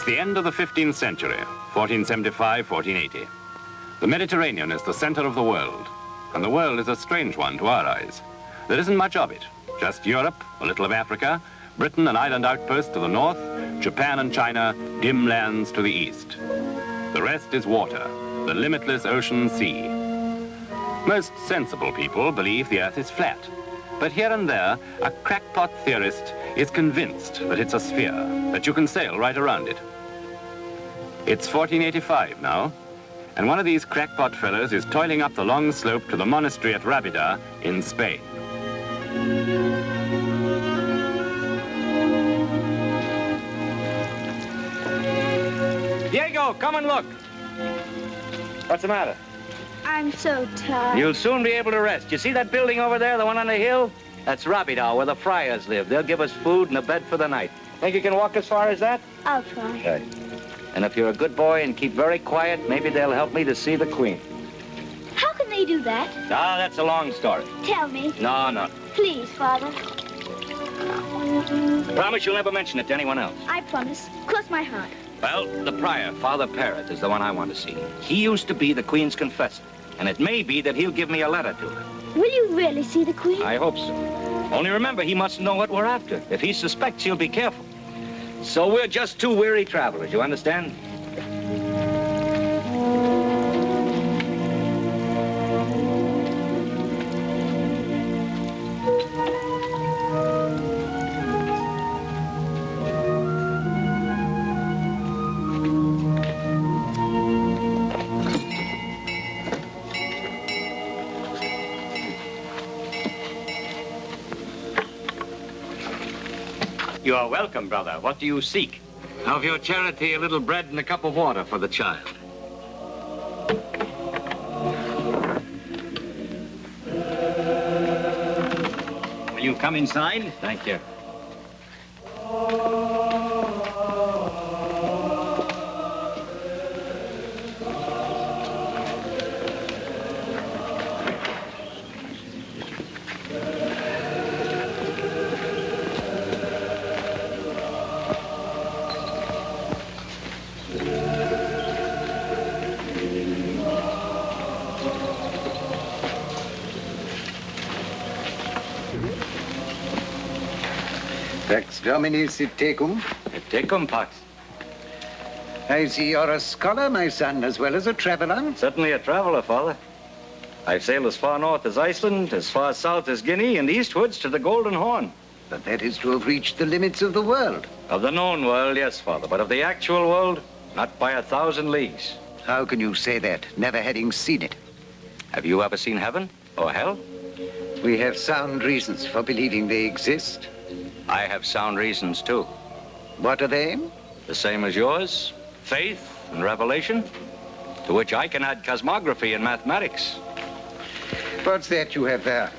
It's the end of the 15th century, 1475, 1480. The Mediterranean is the center of the world, and the world is a strange one to our eyes. There isn't much of it, just Europe, a little of Africa, Britain and island outposts to the north, Japan and China, dim lands to the east. The rest is water, the limitless ocean sea. Most sensible people believe the Earth is flat, but here and there, a crackpot theorist is convinced that it's a sphere, that you can sail right around it. It's 1485 now, and one of these crackpot fellows is toiling up the long slope to the monastery at Rábida in Spain. Diego, come and look. What's the matter? I'm so tired. You'll soon be able to rest. You see that building over there, the one on the hill? That's Rábida, where the friars live. They'll give us food and a bed for the night. Think you can walk as far as that? I'll try. Okay. And if you're a good boy and keep very quiet, maybe they'll help me to see the Queen. How can they do that? Ah, that's a long story. Tell me. No. Please, Father. Promise you'll never mention it to anyone else. I promise. Cross my heart. Well, the prior, Father Parrott, is the one I want to see. He used to be the Queen's confessor, and it may be that he'll give me a letter to her. Will you really see the Queen? I hope so. Only remember, he mustn't know what we're after. If he suspects, he'll be careful. So we're just two weary travelers, you understand? You are welcome, brother. What do you seek? Of your charity, a little bread and a cup of water for the child. Will you come inside? Thank you. Pax Dominis et tecum. Et tecum, Pax. I see you're a scholar, my son, as well as a traveler. Certainly a traveler, Father. I've sailed as far north as Iceland, as far south as Guinea, and eastwards to the Golden Horn. But that is to have reached the limits of the world. Of the known world, yes, Father, but of the actual world, not by 1,000 leagues. How can you say that, never having seen it? Have you ever seen heaven or hell? We have sound reasons for believing they exist. I have sound reasons, too. What are they? The same as yours, faith and revelation, to which I can add cosmography and mathematics. What's that you have there?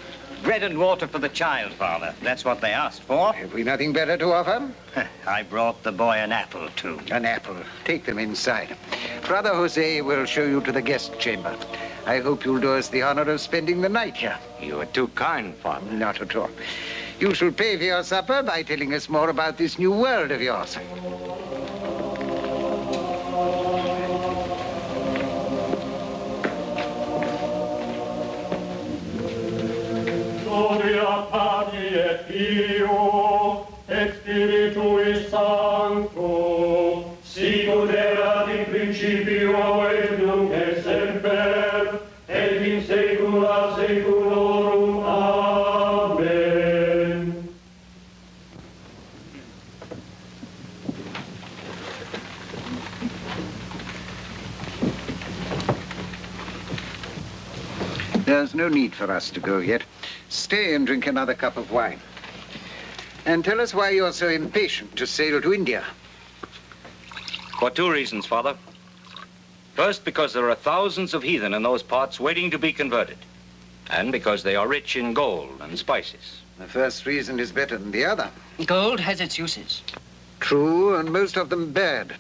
Bread and water for the child, Father. That's what they asked for. Have we nothing better to offer? I brought the boy an apple, too. An apple. Take them inside. Brother Jose will show you to the guest chamber. I hope you'll do us the honor of spending the night here. You are too kind, Father. Not at all. You shall pay for your supper by telling us more about this new world of yours. Gloria Patri et Filio et Spiritui Sancto, sicut erat in principio et nunc et semper, et in saecula saeculorum. Amen. There's no need for us to go yet. Stay and drink another cup of wine. And tell us why you're so impatient to sail to India. For two reasons, Father. First, because there are thousands of heathen in those parts waiting to be converted. And because they are rich in gold and spices. The first reason is better than the other. Gold has its uses. True, and most of them bad.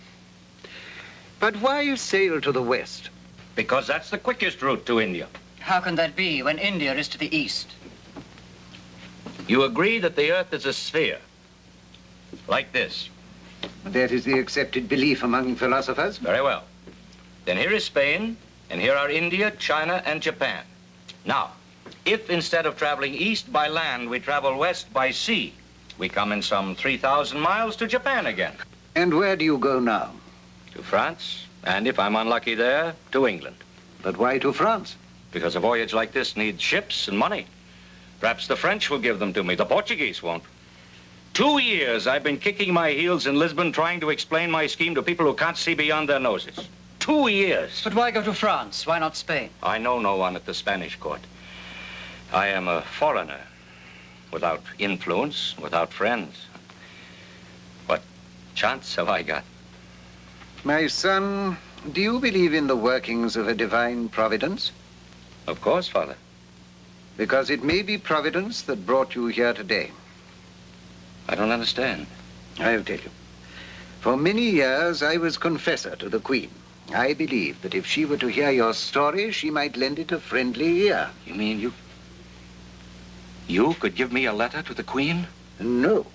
But why sail to the west? Because that's the quickest route to India. How can that be when India is to the east? You agree that the Earth is a sphere, like this. That is the accepted belief among philosophers. Very well. Then here is Spain, and here are India, China, and Japan. Now, if instead of traveling east by land, we travel west by sea, we come in some 3,000 miles to Japan again. And where do you go now? To France, and if I'm unlucky there, to England. But why to France? Because a voyage like this needs ships and money. Perhaps the French will give them to me. The Portuguese won't. 2 years I've been kicking my heels in Lisbon trying to explain my scheme to people who can't see beyond their noses. 2 years. But why go to France? Why not Spain? I know no one at the Spanish court. I am a foreigner, without influence, without friends. What chance have I got? My son, do you believe in the workings of a divine providence? Of course, Father. Because it may be providence that brought you here today. I don't understand. I'll tell you. For many years, I was confessor to the Queen. I believed that if she were to hear your story, she might lend it a friendly ear. You mean you could give me a letter to the Queen? No.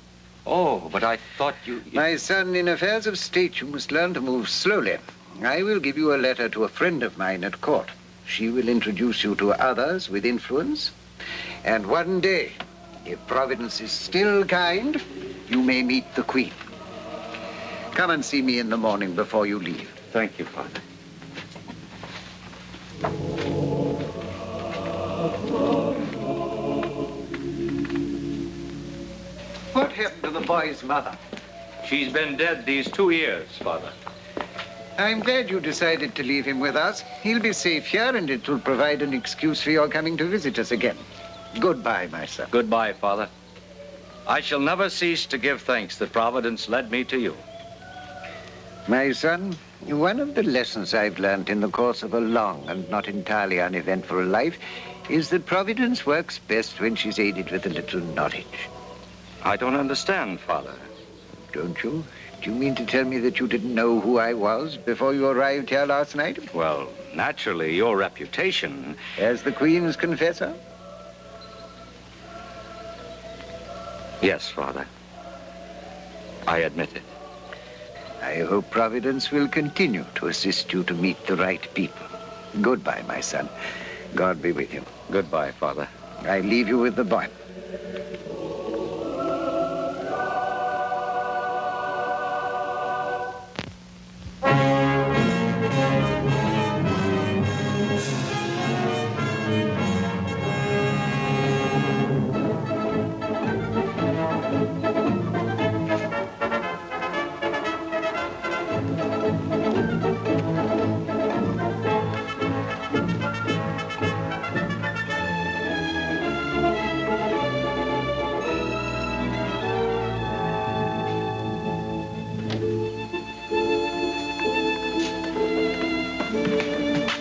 Oh, but I thought you... My son, in affairs of state, you must learn to move slowly. I will give you a letter to a friend of mine at court. She will introduce you to others with influence. And one day, if Providence is still kind, you may meet the Queen. Come and see me in the morning before you leave. Thank you, Father. What happened to the boy's mother? She's been dead these 2 years, Father. I'm glad you decided to leave him with us. He'll be safe here, and it will provide an excuse for your coming to visit us again. Goodbye, my son. Goodbye, Father. I shall never cease to give thanks that Providence led me to you. My son, one of the lessons I've learned in the course of a long and not entirely uneventful life is that Providence works best when she's aided with a little knowledge. I don't understand, Father. Don't you? Do you mean to tell me that you didn't know who I was before you arrived here last night? Well, naturally, your reputation... As the Queen's confessor? Yes, Father. I admit it. I hope Providence will continue to assist you to meet the right people. Goodbye, my son. God be with you. Goodbye, Father. I leave you with the boy.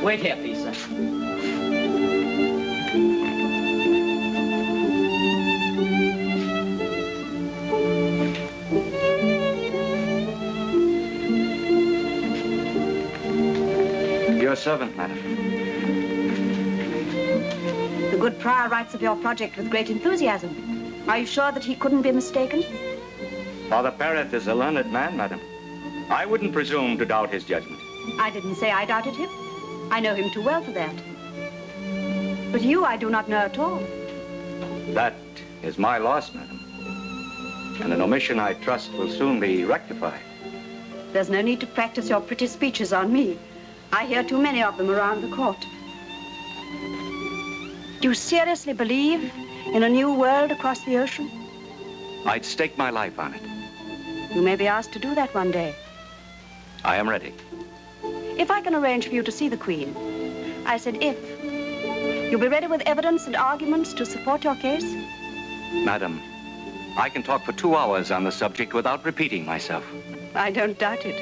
Wait here, please, sir. Your servant, madam. The good prior writes of your project with great enthusiasm. Are you sure that he couldn't be mistaken? Father Pereth is a learned man, madam. I wouldn't presume to doubt his judgment. I didn't say I doubted him. I know him too well for that. But you I do not know at all. That is my loss, madam. And an omission, I trust, will soon be rectified. There's no need to practice your pretty speeches on me. I hear too many of them around the court. Do you seriously believe in a new world across the ocean? I'd stake my life on it. You may be asked to do that one day. I am ready. If I can arrange for you to see the Queen, I said if, you'll be ready with evidence and arguments to support your case? Madam, I can talk for 2 hours on the subject without repeating myself. I don't doubt it.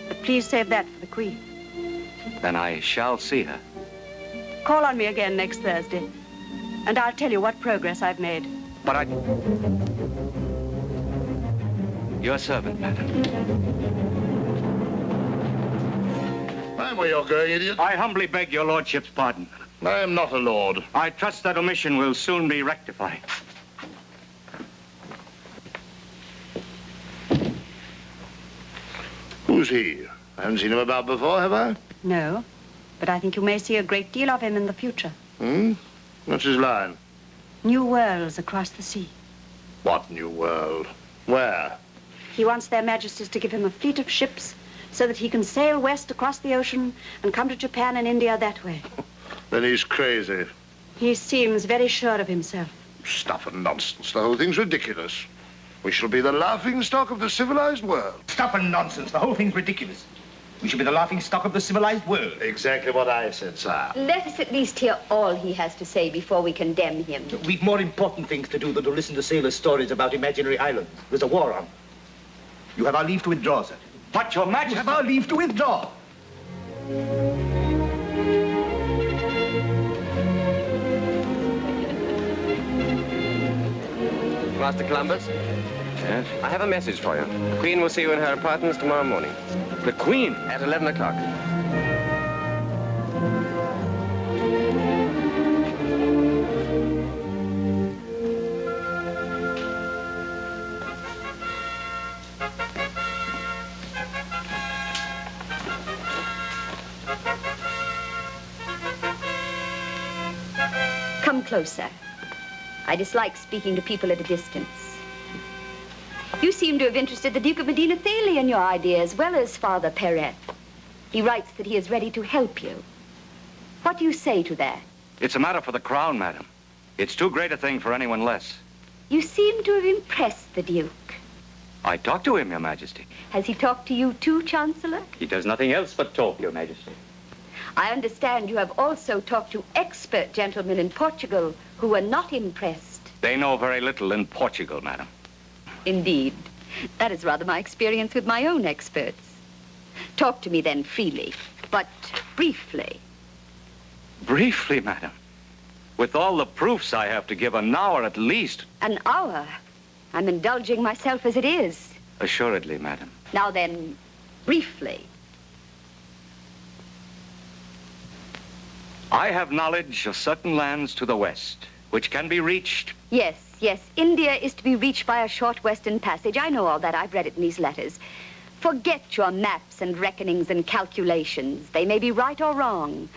But please save that for the Queen. Then I shall see her. Call on me again next Thursday, and I'll tell you what progress I've made. But I... Your servant, madam. I'm where you're going, idiot. I humbly beg your lordship's pardon. I am not a lord. I trust that omission will soon be rectified. Who's he? I haven't seen him about before, have I? No, but I think you may see a great deal of him in the future. Hmm? What's his line? New worlds across the sea. What new world? Where? He wants their majesties to give him a fleet of ships so that he can sail west across the ocean and come to Japan and India that way. Then he's crazy. He seems very sure of himself. Stuff and nonsense. The whole thing's ridiculous. We shall be the laughingstock of the civilized world. Stuff and nonsense. The whole thing's ridiculous. We should be the laughingstock of the civilized world. Exactly what I said, sir. Let us at least hear all he has to say before we condemn him. We've more important things to do than to listen to sailors' stories about imaginary islands. There's a war on. You have our leave to withdraw, sir. But, Your Majesty... You have our leave to withdraw. Master Columbus? Yes? I have a message for you. The Queen will see you in her apartments tomorrow morning. The Queen? At 11 o'clock. Come closer. I dislike speaking to people at a distance. You seem to have interested the Duke of Medina Theli in your idea, as well as Father Perret. He writes that he is ready to help you. What do you say to that? It's a matter for the crown, madam. It's too great a thing for anyone less. You seem to have impressed the Duke. I talked to him, Your Majesty. Has he talked to you too, Chancellor? He does nothing else but talk, Your Majesty. I understand you have also talked to expert gentlemen in Portugal who were not impressed. They know very little in Portugal, madam. Indeed. That is rather my experience with my own experts. Talk to me then freely, but briefly. Briefly, madam. With all the proofs I have to give, an hour at least. An hour? I'm indulging myself as it is. Assuredly, madam. Now then, briefly. I have knowledge of certain lands to the west, which can be reached. Yes. India is to be reached by a short western passage. I know all that. I've read it in these letters. Forget your maps and reckonings and calculations. They may be right or wrong.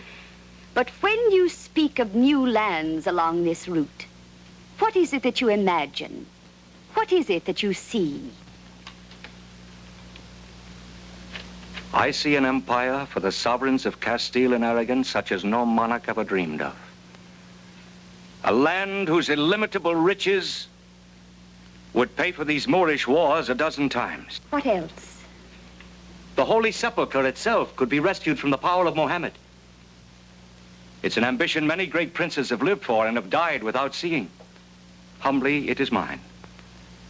But when you speak of new lands along this route, what is it that you imagine? What is it that you see? I see an empire for the sovereigns of Castile and Aragon such as no monarch ever dreamed of. A land whose illimitable riches would pay for these Moorish wars 12 times. What else? The Holy Sepulchre itself could be rescued from the power of Mohammed. It's an ambition many great princes have lived for and have died without seeing. Humbly, it is mine,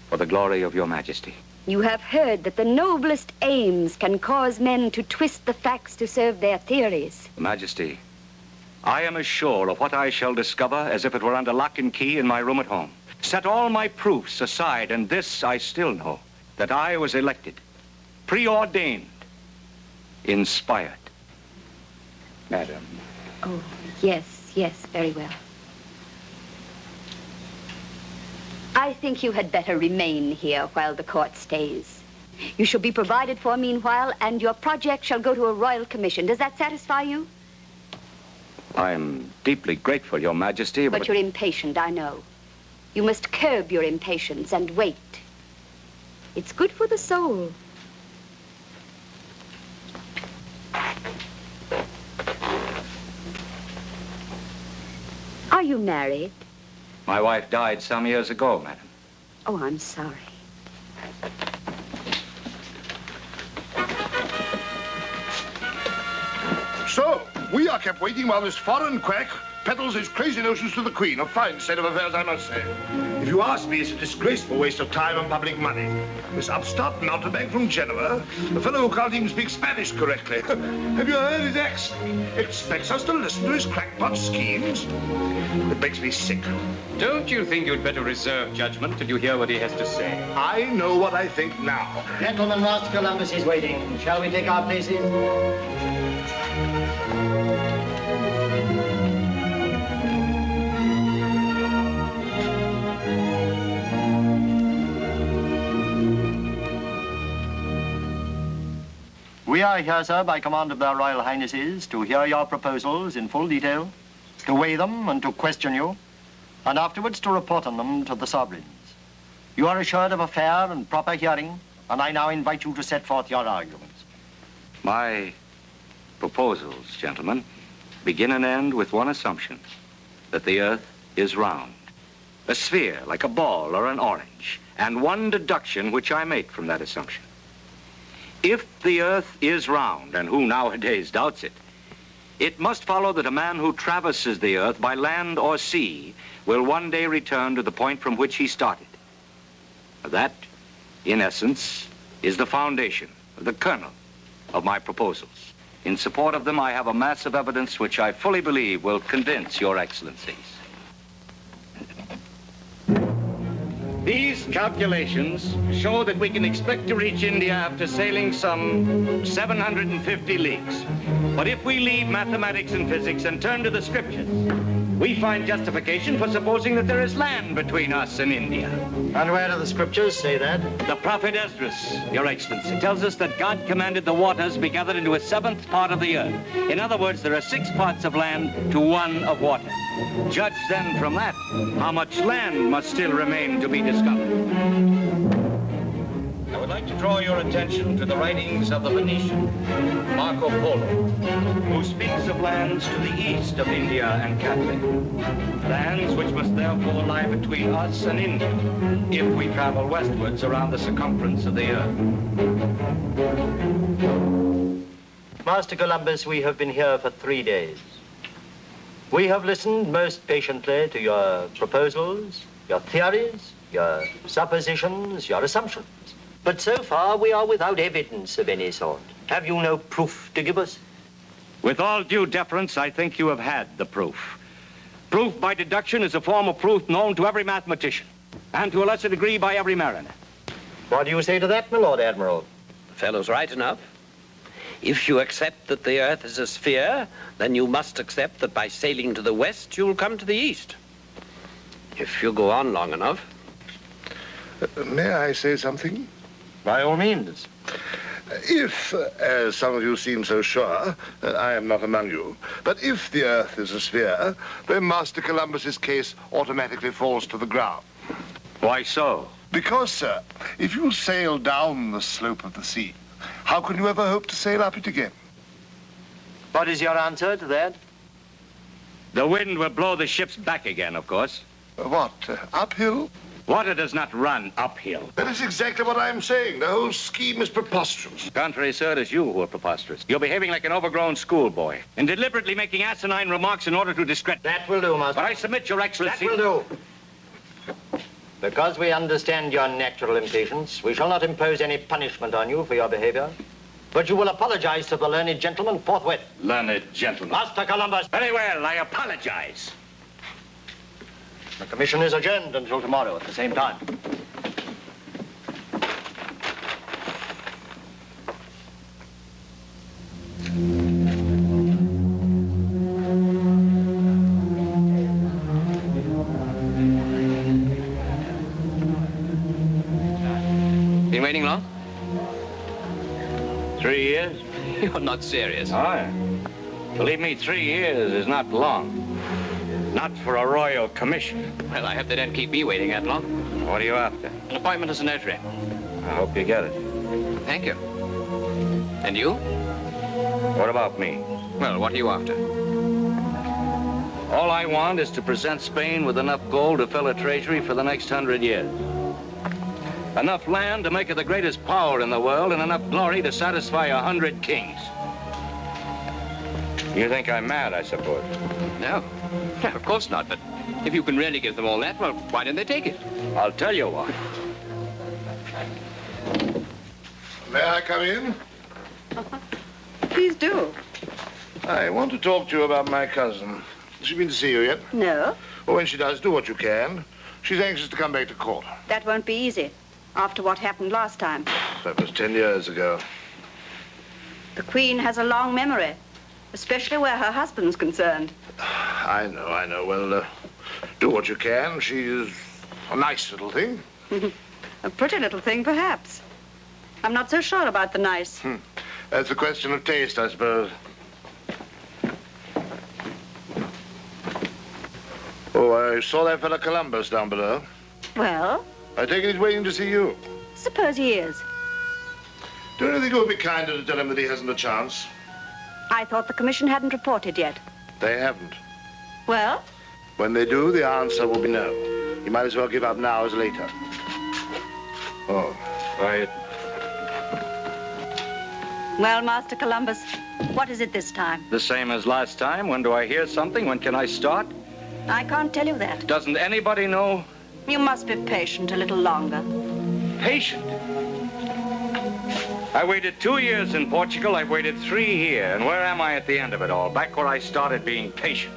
for the glory of Your Majesty. You have heard that the noblest aims can cause men to twist the facts to serve their theories. Majesty, I am as sure of what I shall discover as if it were under lock and key in my room at home. Set all my proofs aside, and this I still know, that I was elected, preordained, inspired. Madam. Oh, yes, very well. I think you had better remain here while the court stays. You shall be provided for meanwhile, and your project shall go to a royal commission. Does that satisfy you? I'm deeply grateful, Your Majesty, but you're impatient, I know. You must curb your impatience and wait. It's good for the soul. Are you married? My wife died some years ago, madam. Oh, I'm sorry. So, we are kept waiting while this foreign quack peddles his crazy notions to the Queen. A fine state of affairs, I must say. If you ask me, it's a disgraceful waste of time and public money. This upstart mountebank from Genoa, the fellow who can't even speak Spanish correctly. Have you heard his accent? Expects us to listen to his crackpot schemes? It makes me sick. Don't you think you'd better reserve judgment till you hear what he has to say? I know what I think now. Gentlemen, Master Columbus is waiting. Shall we take our places? We are here, sir, by command of their Royal Highnesses, to hear your proposals in full detail, to weigh them and to question you, and afterwards to report on them to the sovereigns. You are assured of a fair and proper hearing, and I now invite you to set forth your arguments. My proposals, gentlemen, begin and end with one assumption, that the Earth is round. A sphere, like a ball or an orange, and one deduction which I make from that assumption. If the Earth is round, and who nowadays doubts it, it must follow that a man who traverses the Earth by land or sea will one day return to the point from which he started. That, in essence, is the foundation, the kernel of my proposals. In support of them, I have a mass of evidence which I fully believe will convince your excellencies. These calculations show that we can expect to reach India after sailing some 750 leagues. But if we leave mathematics and physics and turn to the scriptures, we find justification for supposing that there is land between us and India. And where do the scriptures say that? The prophet Esdras, Your Excellency, tells us that God commanded the waters be gathered into a seventh part of the earth. In other words, there are 6 parts of land to 1 of water. Judge then from that how much land must still remain to be discovered. I would like to draw your attention to the writings of the Venetian, Marco Polo, who speaks of lands to the east of India and Cathay. Lands which must therefore lie between us and India if we travel westwards around the circumference of the earth. Master Columbus, we have been here for 3 days. We have listened most patiently to your proposals, your theories, your suppositions, your assumptions. But so far, we are without evidence of any sort. Have you no proof to give us? With all due deference, I think you have had the proof. Proof by deduction is a form of proof known to every mathematician, and to a lesser degree by every mariner. What do you say to that, my Lord Admiral? The fellow's right enough. If you accept that the Earth is a sphere, then you must accept that by sailing to the west, you'll come to the east. If you go on long enough. May I say something? By all means. If, as some of you seem so sure, I am not among you, but if the Earth is a sphere, then Master Columbus's case automatically falls to the ground. Why so? Because, sir, if you sail down the slope of the sea, how can you ever hope to sail up it again? What is your answer to that? The wind will blow the ships back again, of course. What, uphill? Water does not run uphill. That is exactly what I'm saying. The whole scheme is preposterous. Contrary, sir, it is you who are preposterous. You're behaving like an overgrown schoolboy and deliberately making asinine remarks in order to discredit. That will do, Master. But I submit, Your Excellency. That will do. Because we understand your natural impatience, we shall not impose any punishment on you for your behavior. But you will apologize to the learned gentleman forthwith. Learned gentleman. Master Columbus. Very well, I apologize. The commission is adjourned until tomorrow at the same time. Been waiting long? 3 years? You're not serious. Oh, believe me, 3 years is not long. Not for a royal commission. Well, I hope they don't keep me waiting that long. What are you after? An appointment as a notary. I hope you get it. Thank you. And you? What about me? Well, what are you after? All I want is to present Spain with enough gold to fill a treasury for the next 100 years. Enough land to make it the greatest power in the world, and enough glory to satisfy 100 kings. You think I'm mad, I suppose? No. No, of course not, but if you can really give them all that, well, why don't they take it? I'll tell you why. May I come in? Please do. I want to talk to you about my cousin. Has she been to see you yet? No. Well, when she does, do what you can. She's anxious to come back to court. That won't be easy, after what happened last time. That was 10 years ago. The Queen has a long memory, especially where her husband's concerned. I know. Well, do what you can. She's a nice little thing. A pretty little thing, perhaps. I'm not so sure about the nice. That's a question of taste, I suppose. Oh, I saw that fellow Columbus down below. Well, I take it he's waiting to see you. suppose he is. Don't you think it would be kinder to tell him that he hasn't a chance? I thought the commission hadn't reported yet. They haven't. Well? When they do, the answer will be no. You might as well give up now as later. Oh, Quiet. Well, Master Columbus, what is it this time? The same as last time. When do I hear something? When can I start? I can't tell you that. Doesn't anybody know? You must be patient a little longer. Patient? I waited 2 years in Portugal. I've waited 3 here. And where am I at the end of it all? Back where I started being patient.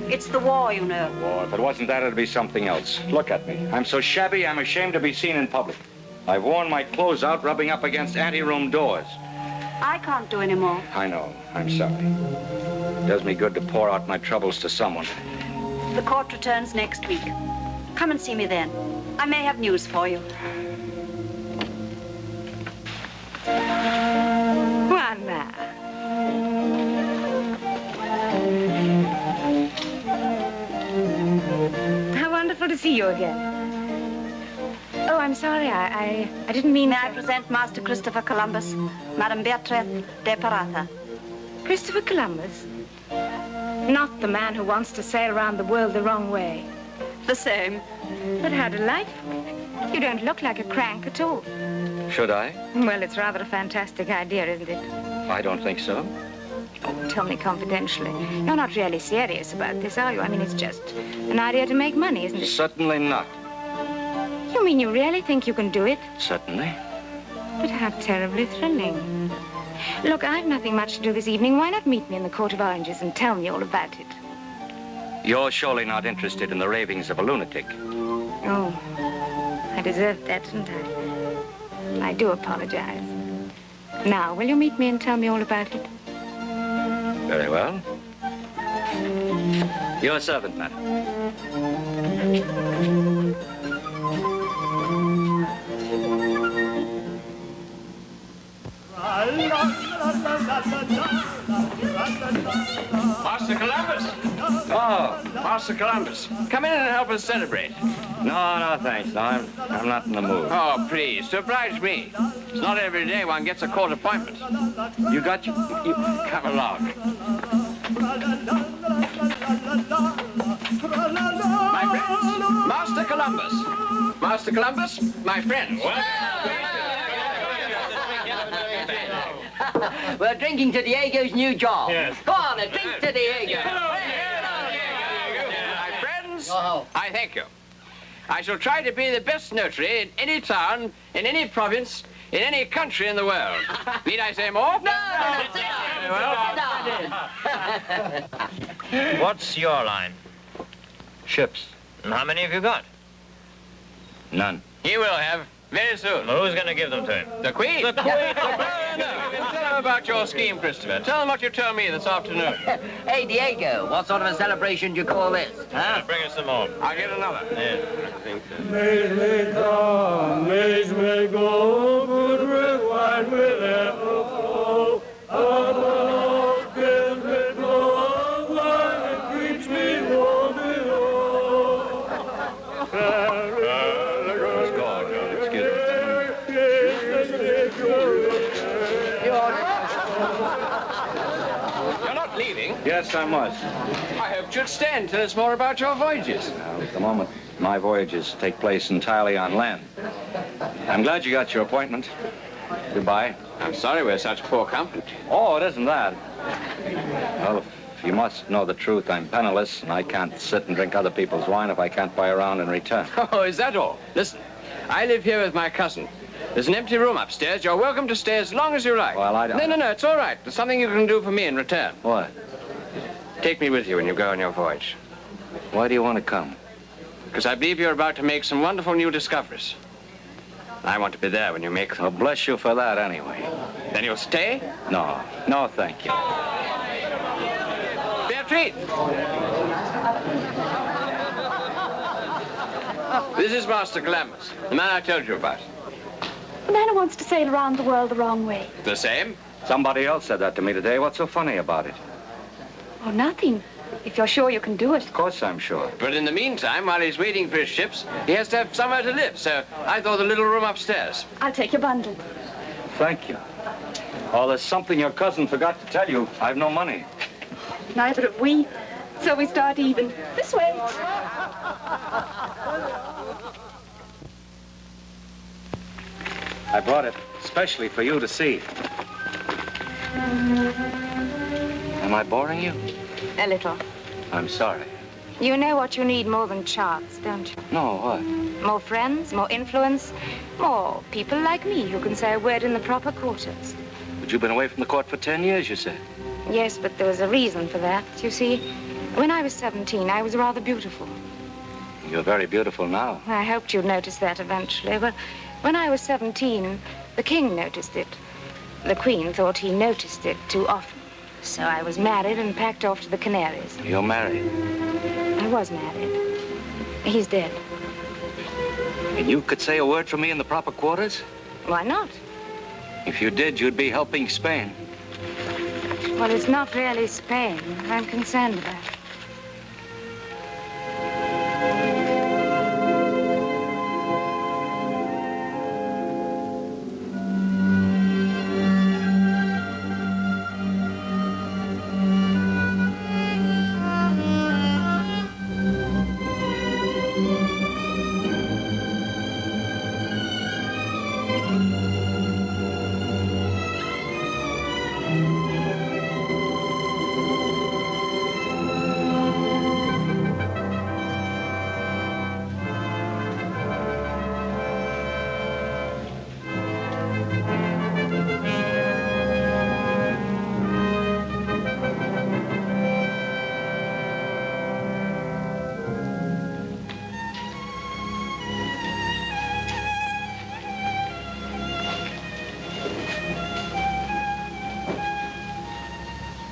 It's the war, you know. War. If it wasn't that, it'd be something else. Look at me. I'm so shabby, I'm ashamed to be seen in public. I've worn my clothes out rubbing up against anteroom doors. I can't do any more. I know. I'm sorry. It does me good to pour out my troubles to someone. The court returns next week. Come and see me then. I may have news for you. Juana. How wonderful to see you again. Oh, I'm sorry. I didn't mean... May I present Master Christopher Columbus, Madame Beatrice de Parata. Christopher Columbus? Not the man who wants to sail around the world the wrong way. The same. But how delightful. You don't look like a crank at all. Should I? Well, it's rather a fantastic idea, isn't it? I don't think so. Oh, tell me confidentially. You're not really serious about this, are you? I mean, it's just an idea to make money, isn't it? Certainly not. You mean you really think you can do it? Certainly. But how terribly thrilling. Look, I've nothing much to do this evening. Why not meet me in the Court of Oranges and tell me all about it? You're surely not interested in the ravings of a lunatic. Oh, I deserved that, didn't I? I do apologize. Now, will you meet me and tell me all about it? Very well. Your servant, madam. Master Columbus! Oh, Master Columbus, come in and help us celebrate. no, thanks. No, I'm not in the mood. Oh, please, to oblige me. It's not every day one gets a court appointment. You Come along. My friends, Master Columbus. Master Columbus, my friends. We're drinking to Diego's new job. Yes. Go on, a drink to Diego. My friends, I thank you. I shall try to be the best notary in any town, in any province, in any country in the world. Need I say more? No. What's your line? Ships. And how many have you got? None. He will have, very soon. Well, who's going to give them to him? The Queen? The Queen! Tell them about your scheme, Christopher. Tell them what you told me this afternoon. Hey, Diego, what sort of a celebration do you call this? Huh? Bring us some more. I'll get another. Yeah, I think so. Maize may come, maize may go, good red wine will ever flow. Above, give me blow, wine and preach me warm below. It's gone. Excuse me. You're not leaving? Yes, I must. I hoped you'd stay and tell us more about your voyages. At the moment, my voyages take place entirely on land. I'm glad you got your appointment. Goodbye. I'm sorry we're such poor company. Oh, it isn't that. Well, if you must know the truth, I'm penniless, and I can't sit and drink other people's wine if I can't buy a round in return. Oh, is that all? Listen, I live here with my cousin. There's an empty room upstairs. You're welcome to stay as long as you like. Well, I don't... No, it's all right. There's something you can do for me in return. What? Take me with you when you go on your voyage. Why do you want to come? Because I believe you're about to make some wonderful new discoveries. I want to be there when you make them. Well, bless you for that anyway. Then you'll stay? No, thank you. Beatrice! This is Master Columbus, the man I told you about. The man who wants to sail around the world the wrong way. The same. Somebody else said that to me today. What's so funny about it? Oh, nothing. If you're sure you can do it. Of course I'm sure. But in the meantime, while he's waiting for his ships, he has to have somewhere to live, so I thought the little room upstairs. I'll take your bundle. Thank you. Oh, there's something your cousin forgot to tell you. I've no money. Neither have we. So we start even. This way. I brought it especially for you to see. Am I boring you? A little. I'm sorry. You know what you need more than charts, don't you? No, what? More friends, more influence, more people like me who can say a word in the proper quarters. But you've been away from the court for 10 years, you said. Yes, but there was a reason for that. You see, when I was 17, I was rather beautiful. You're very beautiful now. I hoped you'd notice that eventually. Well, when I was 17, the king noticed it. The Queen thought he noticed it too often. So I was married and packed off to the Canaries. You're married. I was married. He's dead. And you could say a word for me in the proper quarters? Why not? If you did, you'd be helping Spain. Well, it's not really Spain I'm concerned about.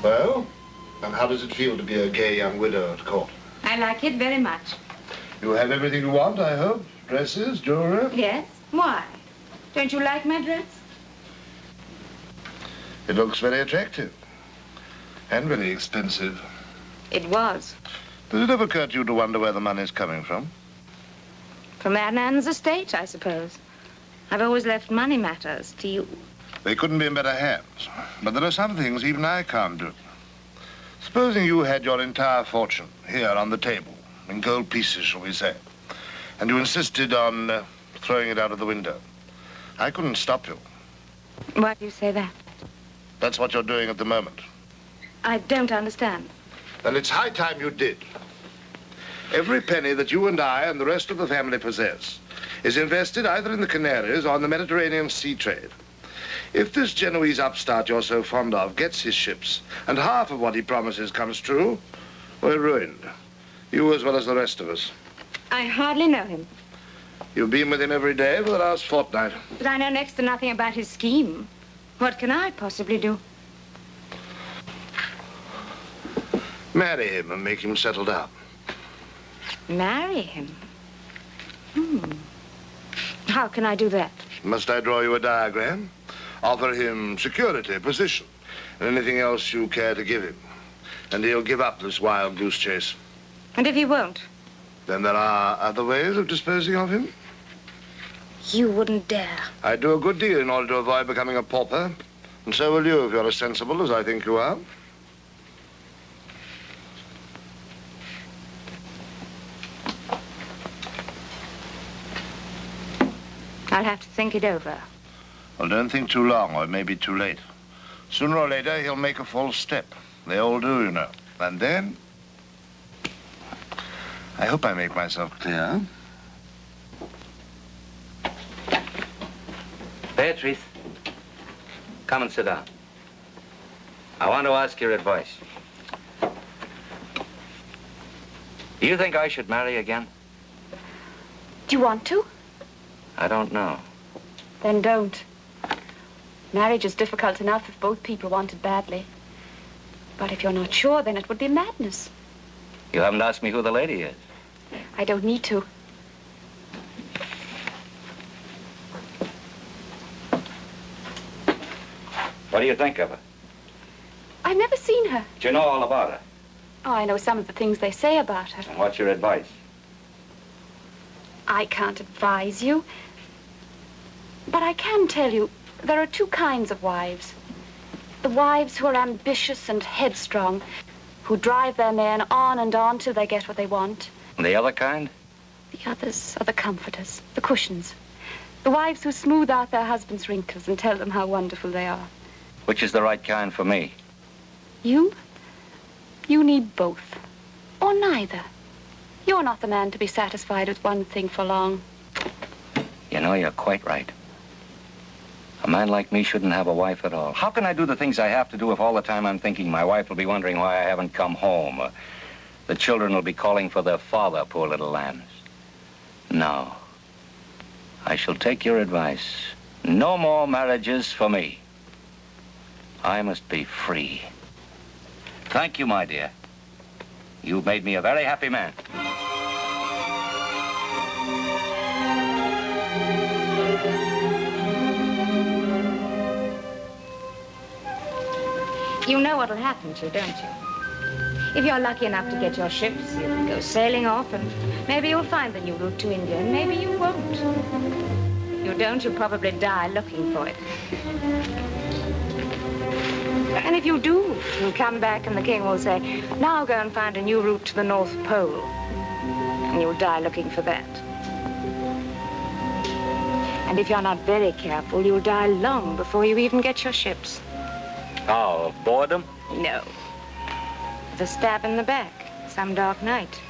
Well, and how does it feel to be a gay young widow at court? I like it very much. You have everything you want, I hope? Dresses, jewelry? Yes? Why? Don't you like my dress? It looks very attractive. And very expensive. It was. Does it ever occur to you to wonder where the money's coming from? From Adnan's estate, I suppose. I've always left money matters to you. They couldn't be in better hands. But there are some things even I can't do. Supposing you had your entire fortune here on the table, in gold pieces, shall we say, and you insisted on throwing it out of the window. I couldn't stop you. Why do you say that? That's what you're doing at the moment. I don't understand. Then it's high time you did. Every penny that you and I and the rest of the family possess is invested either in the Canaries or in the Mediterranean sea trade. If this Genoese upstart you're so fond of gets his ships, and half of what he promises comes true, we're ruined. You as well as the rest of us. I hardly know him. You've been with him every day for the last fortnight. But I know next to nothing about his scheme. What can I possibly do? Marry him and make him settle down. Marry him? How can I do that? Must I draw you a diagram? Offer him security, position, and anything else you care to give him. And he'll give up this wild goose chase. And if he won't? Then there are other ways of disposing of him. You wouldn't dare. I'd do a good deal in order to avoid becoming a pauper. And so will you if you're as sensible as I think you are. I'll have to think it over. Well, don't think too long, or it may be too late. Sooner or later, he'll make a false step. They all do, you know. And then... I hope I make myself clear. Beatrice, come and sit down. I want to ask your advice. Do you think I should marry again? Do you want to? I don't know. Then don't. Marriage is difficult enough if both people want it badly. But if you're not sure, then it would be madness. You haven't asked me who the lady is. I don't need to. What do you think of her? I've never seen her. Do you know all about her? Oh, I know some of the things they say about her. And what's your advice? I can't advise you. But I can tell you, there are two kinds of wives. The wives who are ambitious and headstrong, who drive their men on and on till they get what they want. And the other kind? The others are the comforters, the cushions. The wives who smooth out their husbands' wrinkles and tell them how wonderful they are. Which is the right kind for me? You need both, or neither. You're not the man to be satisfied with one thing for long. You know, you're quite right. A man like me shouldn't have a wife at all. How can I do the things I have to do if all the time I'm thinking my wife will be wondering why I haven't come home, or the children will be calling for their father, poor little lambs? No. I shall take your advice. No more marriages for me. I must be free. Thank you, my dear. You've made me a very happy man. You know what'll happen to you, don't you? If you're lucky enough to get your ships, you'll go sailing off, and maybe you'll find the new route to India, and maybe you won't. If you don't, you'll probably die looking for it. And if you do, you'll come back and the king will say, now go and find a new route to the North Pole. And you'll die looking for that. And if you're not very careful, you'll die long before you even get your ships. Oh, of boredom? No. With a stab in the back, some dark night.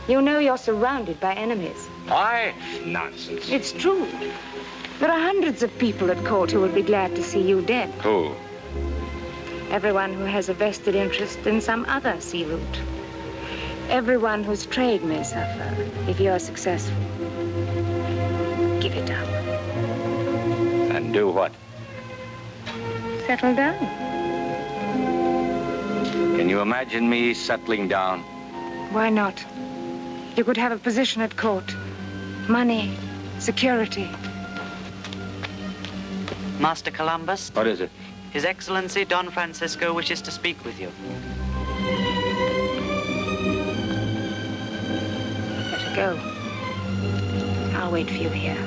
You know you're surrounded by enemies. Why? Nonsense. It's true. There are hundreds of people at court who would be glad to see you dead. Who? Everyone who has a vested interest in some other sea route. Everyone whose trade may suffer if you're successful. Give it up. And do what? Settle down. Can you imagine me settling down? Why not? You could have a position at court. Money, security. Master Columbus? What is it? His Excellency Don Francisco wishes to speak with you. Better go. I'll wait for you here.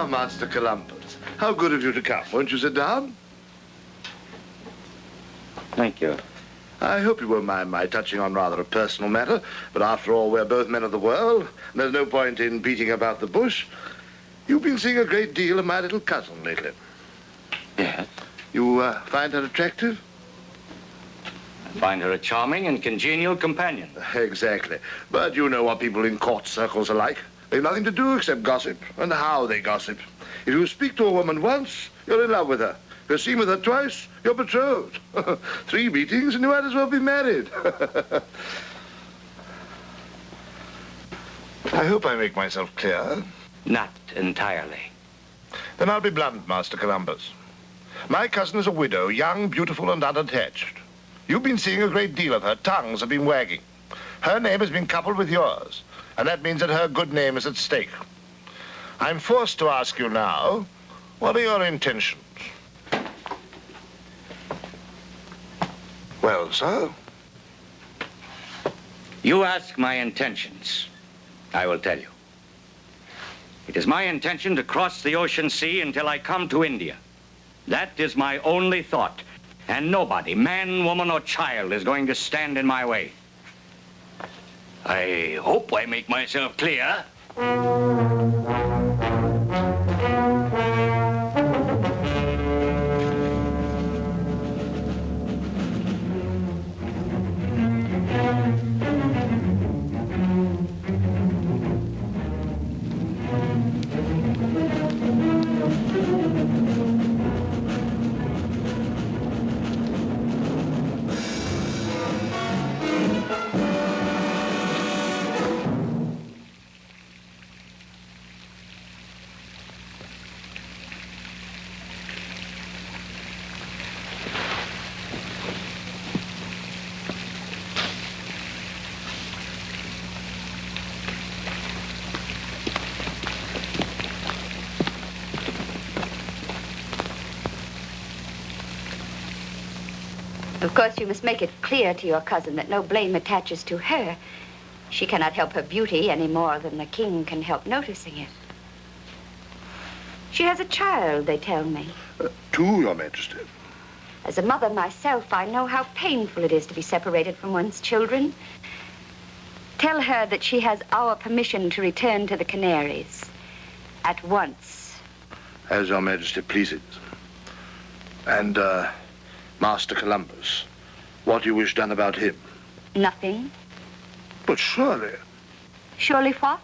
Master Columbus, how good of you to come. Won't you sit down? Thank you. I hope you won't mind my touching on rather a personal matter, but after all, we're both men of the world, and there's no point in beating about the bush. You've been seeing a great deal of my little cousin lately. Yes? You find her attractive? I find her a charming and congenial companion. Exactly. But you know what people in court circles are like. They've nothing to do except gossip, and how they gossip. If you speak to a woman once, you're in love with her. If you're seen with her twice, you're betrothed. 3 meetings, and you might as well be married. I hope I make myself clear. Not entirely. Then I'll be blunt, Master Columbus. My cousin is a widow, young, beautiful, and unattached. You've been seeing a great deal of her. Tongues have been wagging. Her name has been coupled with yours. And that means that her good name is at stake. I'm forced to ask you now, what are your intentions? Well, sir? You ask my intentions. I will tell you. It is my intention to cross the ocean sea until I come to India. That is my only thought. And nobody, man, woman, or child, is going to stand in my way. I hope I make myself clear. Of course, you must make it clear to your cousin that no blame attaches to her. She cannot help her beauty any more than the king can help noticing it. She has a child, they tell me. Two, Your Majesty. As a mother myself, I know how painful it is to be separated from one's children. Tell her that she has our permission to return to the Canaries. At once. As Your Majesty pleases. And, Master Columbus, what do you wish done about him? Nothing. But surely. Surely what?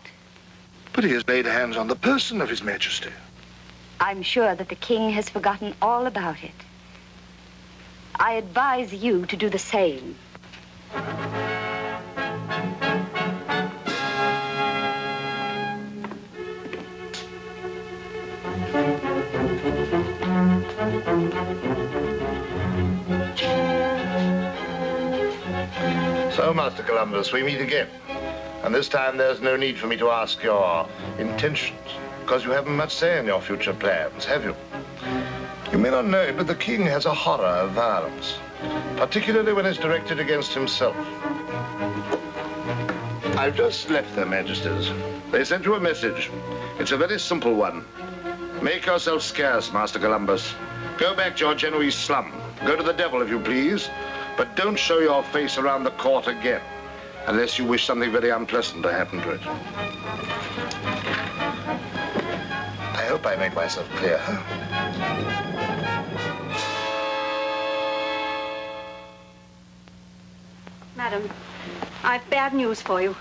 But he has laid hands on the person of His Majesty. I'm sure that the king has forgotten all about it. I advise you to do the same. So, Master Columbus, we meet again. And this time there's no need for me to ask your intentions, because you haven't much say in your future plans, have you? You may not know it, but the king has a horror of violence, particularly when it's directed against himself. I've just left their majesties. They sent you a message. It's a very simple one. Make yourself scarce, Master Columbus. Go back to your Genoese slum. Go to the devil, if you please. But don't show your face around the court again, unless you wish something very unpleasant to happen to it. I hope I made myself clear. Madam, I've bad news for you.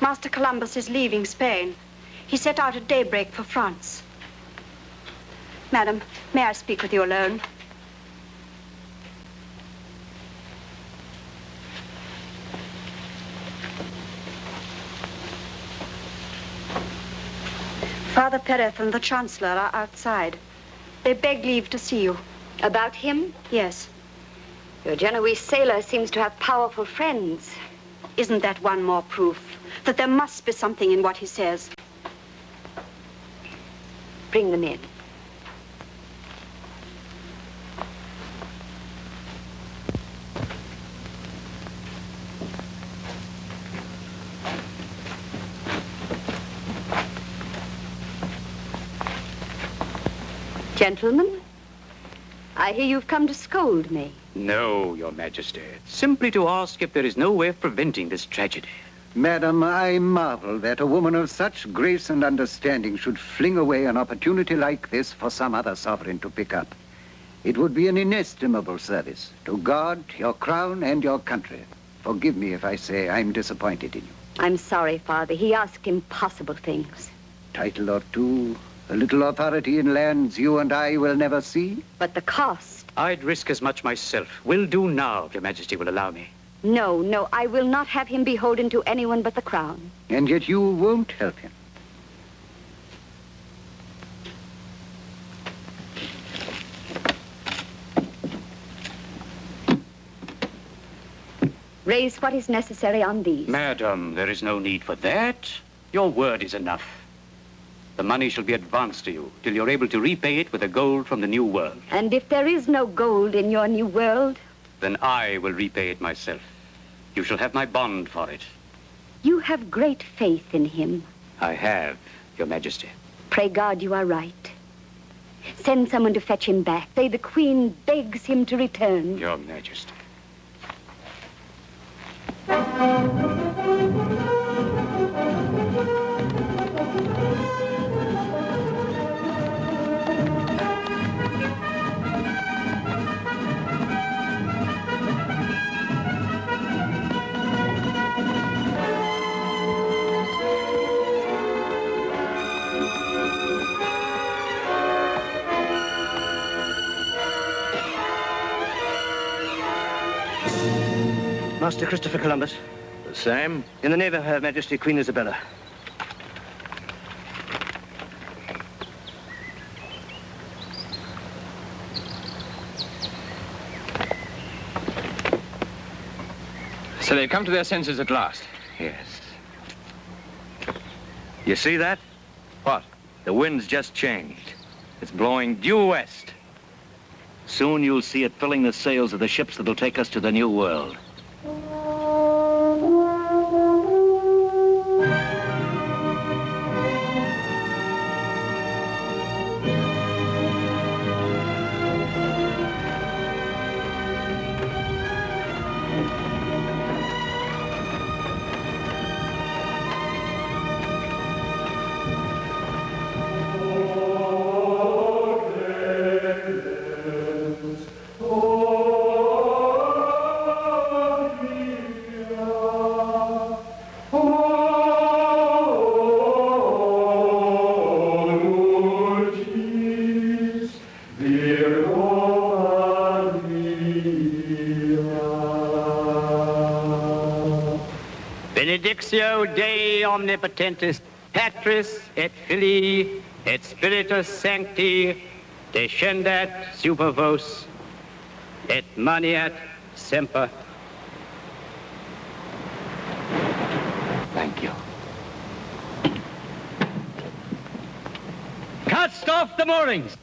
Master Columbus is leaving Spain. He set out at daybreak for France. Madam, may I speak with you alone? Father Perez and the Chancellor are outside. They beg leave to see you. About him? Yes. Your Genoese sailor seems to have powerful friends. Isn't that one more proof that there must be something in what he says? Bring them in. Gentlemen, I hear you've come to scold me. No, Your Majesty. Simply to ask if there is no way of preventing this tragedy. Madam, I marvel that a woman of such grace and understanding should fling away an opportunity like this for some other sovereign to pick up. It would be an inestimable service to God, your crown, and your country. Forgive me if I say I'm disappointed in you. I'm sorry, Father. He asked impossible things. Title or two, a little authority in lands you and I will never see. But the cost. I'd risk as much myself. Will do now, if Your Majesty will allow me. No, no, I will not have him beholden to anyone but the crown. And yet you won't help him. Raise what is necessary on these. Madam, there is no need for that. Your word is enough. The money shall be advanced to you till you're able to repay it with the gold from the New World. And if there is no gold in your New World? Then I will repay it myself. You shall have my bond for it. You have great faith in him. I have, Your Majesty. Pray God you are right. Send someone to fetch him back. Say the Queen begs him to return. Your Majesty. Master Christopher Columbus. The same? In the name of Her Majesty Queen Isabella. So they've come to their senses at last. Yes. You see that? What? The wind's just changed. It's blowing due west. Soon you'll see it filling the sails of the ships that'll take us to the New World. Benedictio Dei omnipotentis, Patris et Filii et Spiritus Sancti, descendat super vos, et maniat semper. Thank you. Cast off the moorings!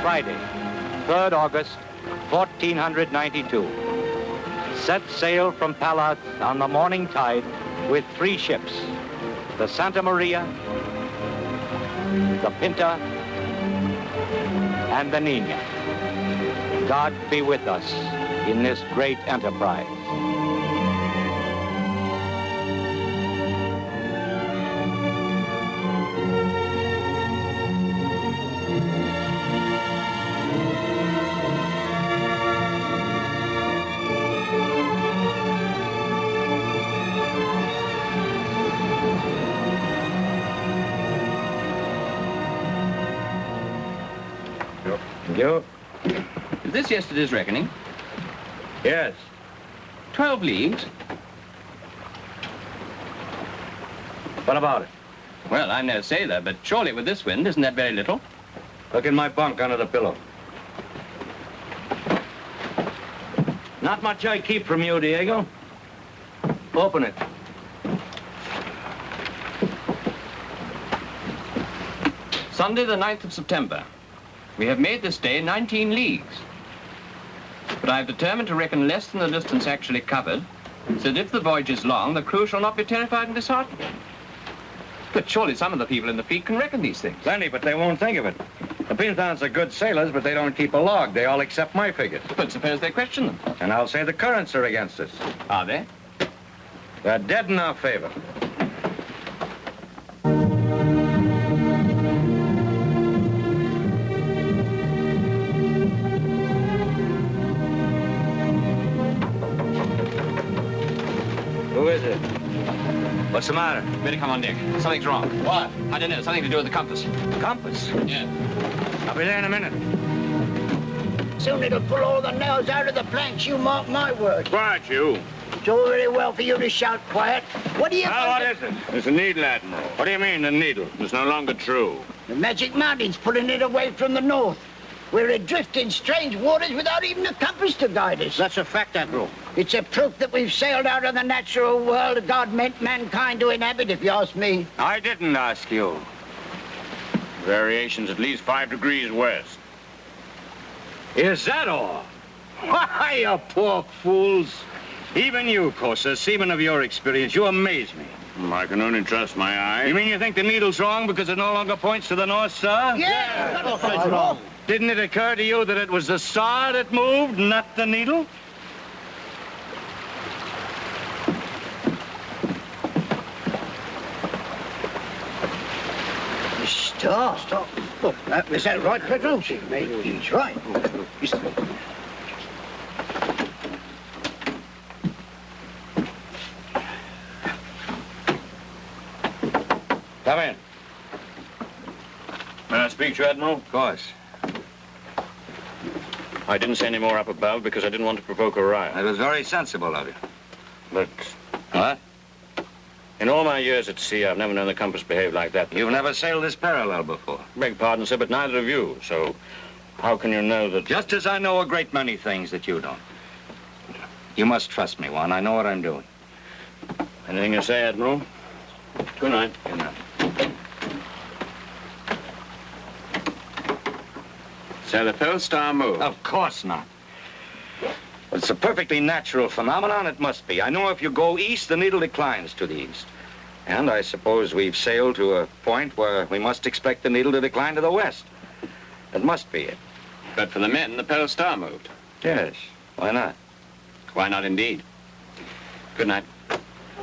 Friday, 3rd August, 1492. Set sail from Palas on the morning tide with 3 ships, the Santa Maria, the Pinta, and the Nina. God be with us in this great enterprise. You. Is this yesterday's reckoning? Yes. 12 leagues? What about it? Well, I'm no sailor, but surely with this wind, isn't that very little? Look in my bunk under the pillow. Not much I keep from you, Diego. Open it. Sunday, the 9th of September. We have made this day 19 leagues. But I've determined to reckon less than the distance actually covered, so that if the voyage is long, the crew shall not be terrified and disheartened. But surely some of the people in the fleet can reckon these things. Plenty, but they won't think of it. The Pintons are good sailors, but they don't keep a log. They all accept my figures. But suppose they question them? And I'll say the currents are against us. Are they? They're dead in our favor. Who is it? What's the matter? Better come on deck. Something's wrong. What? I don't know. Something to do with the compass. Compass? Yeah. I'll be there in a minute. Soon it'll pull all the nails out of the planks, you mark my word. Quiet, you. It's all very well for you to shout quiet. What do you... Now, what is it? There's a needle, Admiral. What do you mean, the needle? It's no longer true. The Magic Mountain's pulling it away from the north. We're adrift in strange waters without even a compass to guide us. That's a fact, Admiral. It's a proof that we've sailed out of the natural world God meant mankind to inhabit, if you ask me. I didn't ask you. Variations at least 5 degrees west. Is that all? Why, you poor fools. Even you, Costa, seaman of your experience, you amaze me. I can only trust my eye. You mean you think the needle's wrong because it no longer points to the North Star? Yeah, that's wrong. Didn't it occur to you that it was the star that moved, not the needle? The star? Stop. Look, is that right, Pedro? He's right. Come in. May I speak to you, Admiral? Of course. I didn't say any more up above because I didn't want to provoke a riot. It was very sensible of you. But... What? In all my years at sea, I've never known the compass behave like that. You've never sailed this parallel before. Beg pardon, sir, but neither of you. So how can you know that... Just as I know a great many things that you don't. You must trust me, Juan. I know what I'm doing. Anything you say, Admiral? Good night. Good night. So the pole star moved? Of course not. It's a perfectly natural phenomenon. It must be. I know if you go east, the needle declines to the east. And I suppose we've sailed to a point where we must expect the needle to decline to the west. It must be it. But for the men, the pole star moved. Yes. Why not? Why not indeed? Good night.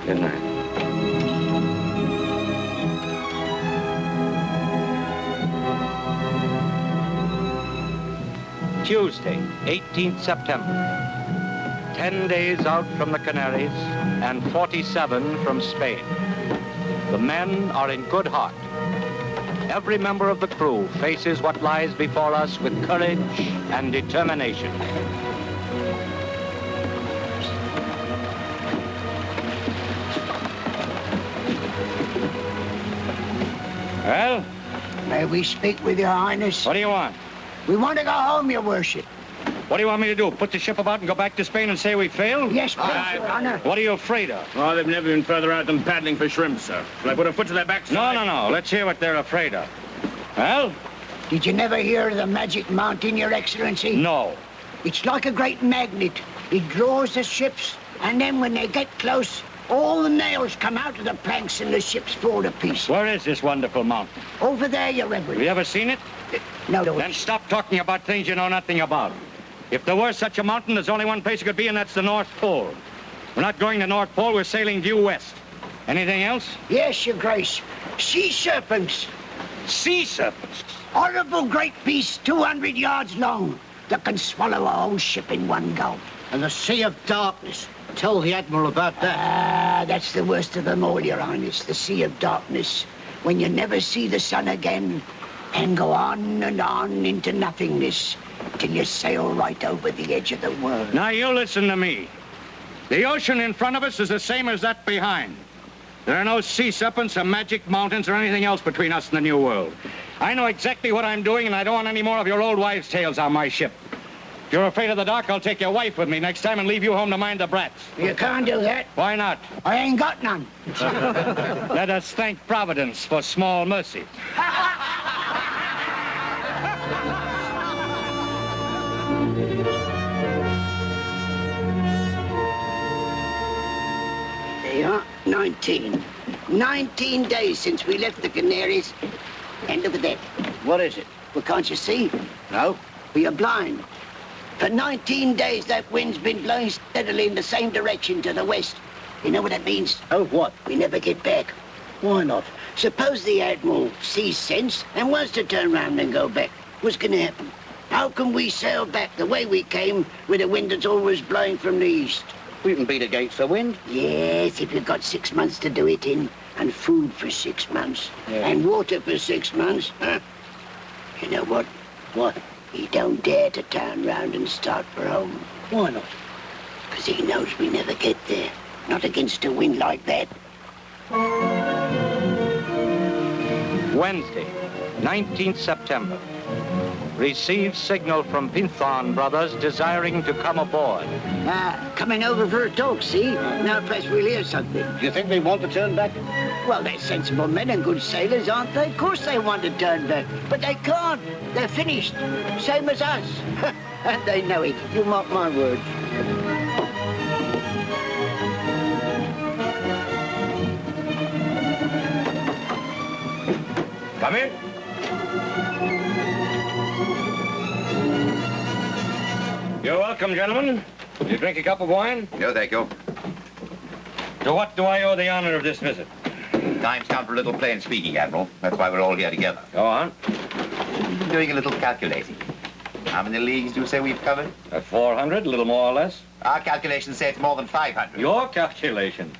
Good night. Tuesday, 18th September. 10 days out from the Canaries and 47 from Spain. The men are in good heart. Every member of the crew faces what lies before us with courage and determination. Well? May we speak with your highness? What do you want? We want to go home, your worship. What do you want me to do? Put the ship about and go back to Spain and say we failed? Yes, please, Your Honor. What are you afraid of? Oh, they've never been further out than paddling for shrimp, sir. Shall I put a foot to their backs? No. Let's hear what they're afraid of. Well? Did you never hear of the Magic Mountain, Your Excellency? No. It's like a great magnet. It draws the ships, and then when they get close, all the nails come out of the planks and the ships fall to pieces. Where is this wonderful mountain? Over there, Your Reverence. Have you ever seen it? No. Then stop talking about things you know nothing about. If there were such a mountain, there's only one place it could be, and that's the North Pole. We're not going to North Pole, we're sailing due west. Anything else? Yes, Your Grace. Sea serpents. Sea serpents? Horrible great beasts 200 yards long that can swallow a whole ship in one gulp. And the Sea of Darkness. Tell the Admiral about that. That's the worst of them all, Your Highness. The Sea of Darkness. When you never see the sun again and go on and on into nothingness till you sail right over the edge of the world. Now, you listen to me. The ocean in front of us is the same as that behind. There are no sea serpents or magic mountains or anything else between us and the New World. I know exactly what I'm doing, and I don't want any more of your old wives' tales on my ship. If you're afraid of the dark, I'll take your wife with me next time and leave you home to mind the brats. You can't do that. Why not? I ain't got none. Let us thank Providence for small mercy. There you are, 19. 19 days since we left the Canaries. And look at that. What is it? Well, can't you see? No. Well, you're blind. For 19 days, that wind's been blowing steadily in the same direction to the west. You know what that means? Oh, what? We never get back. Why not? Suppose the Admiral sees sense and wants to turn round and go back. What's going to happen? How can we sail back the way we came with a wind that's always blowing from the east? We can beat against the wind. Yes, if you've got 6 months to do it in, and food for 6 months, and water for 6 months. Huh? You know what? What? You don't dare to turn round and start for home. Why not? Because he knows we never get there. Not against a wind like that. Wednesday, 19th September. Received signal from Pinthorn Brothers desiring to come aboard. Coming over for a talk, see? Now perhaps we'll hear something. Do you think they want to turn back? Well, they're sensible men and good sailors, aren't they? Of course they want to turn back. But they can't. They're finished. Same as us. And they know it. You mark my words. Come in. You're welcome, gentlemen. Will you drink a cup of wine? No, thank you. To what do I owe the honor of this visit? Time's come for a little plain speaking, Admiral. That's why we're all here together. Go on. Doing a little calculating. How many leagues do you say we've covered? 400, a little more or less. Our calculations say it's more than 500. Your calculation?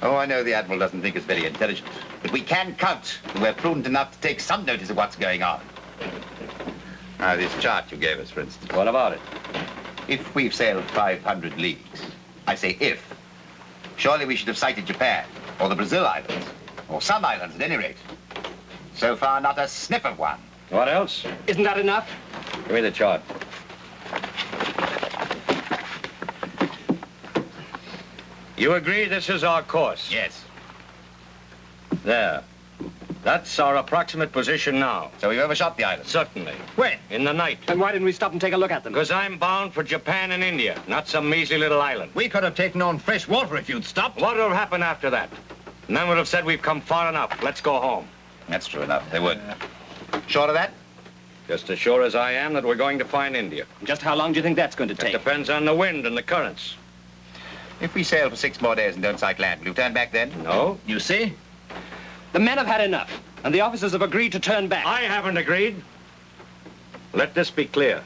Oh, I know the Admiral doesn't think us very intelligent. But we can count, and we're prudent enough to take some notice of what's going on. Now, this chart you gave us, for instance. What about it? If we've sailed 500 leagues, I say if, surely we should have sighted Japan, or the Brazil Islands, or some islands at any rate. So far, not a sniff of one. What else? Isn't that enough? Give me the chart. You agree this is our course? Yes. There. That's our approximate position now. So we overshot the island? Certainly. When? In the night. And why didn't we stop and take a look at them? Because I'm bound for Japan and India, not some measly little island. We could have taken on fresh water if you'd stopped. What would have happened after that? And then would have said we've come far enough. Let's go home. That's true enough. They would. Sure of that? Just as sure as I am that we're going to find India. Just how long do you think that's going to take? It depends on the wind and the currents. If we sail for 6 more days and don't sight land, will you turn back then? No. You see? The men have had enough, and the officers have agreed to turn back. I haven't agreed. Let this be clear.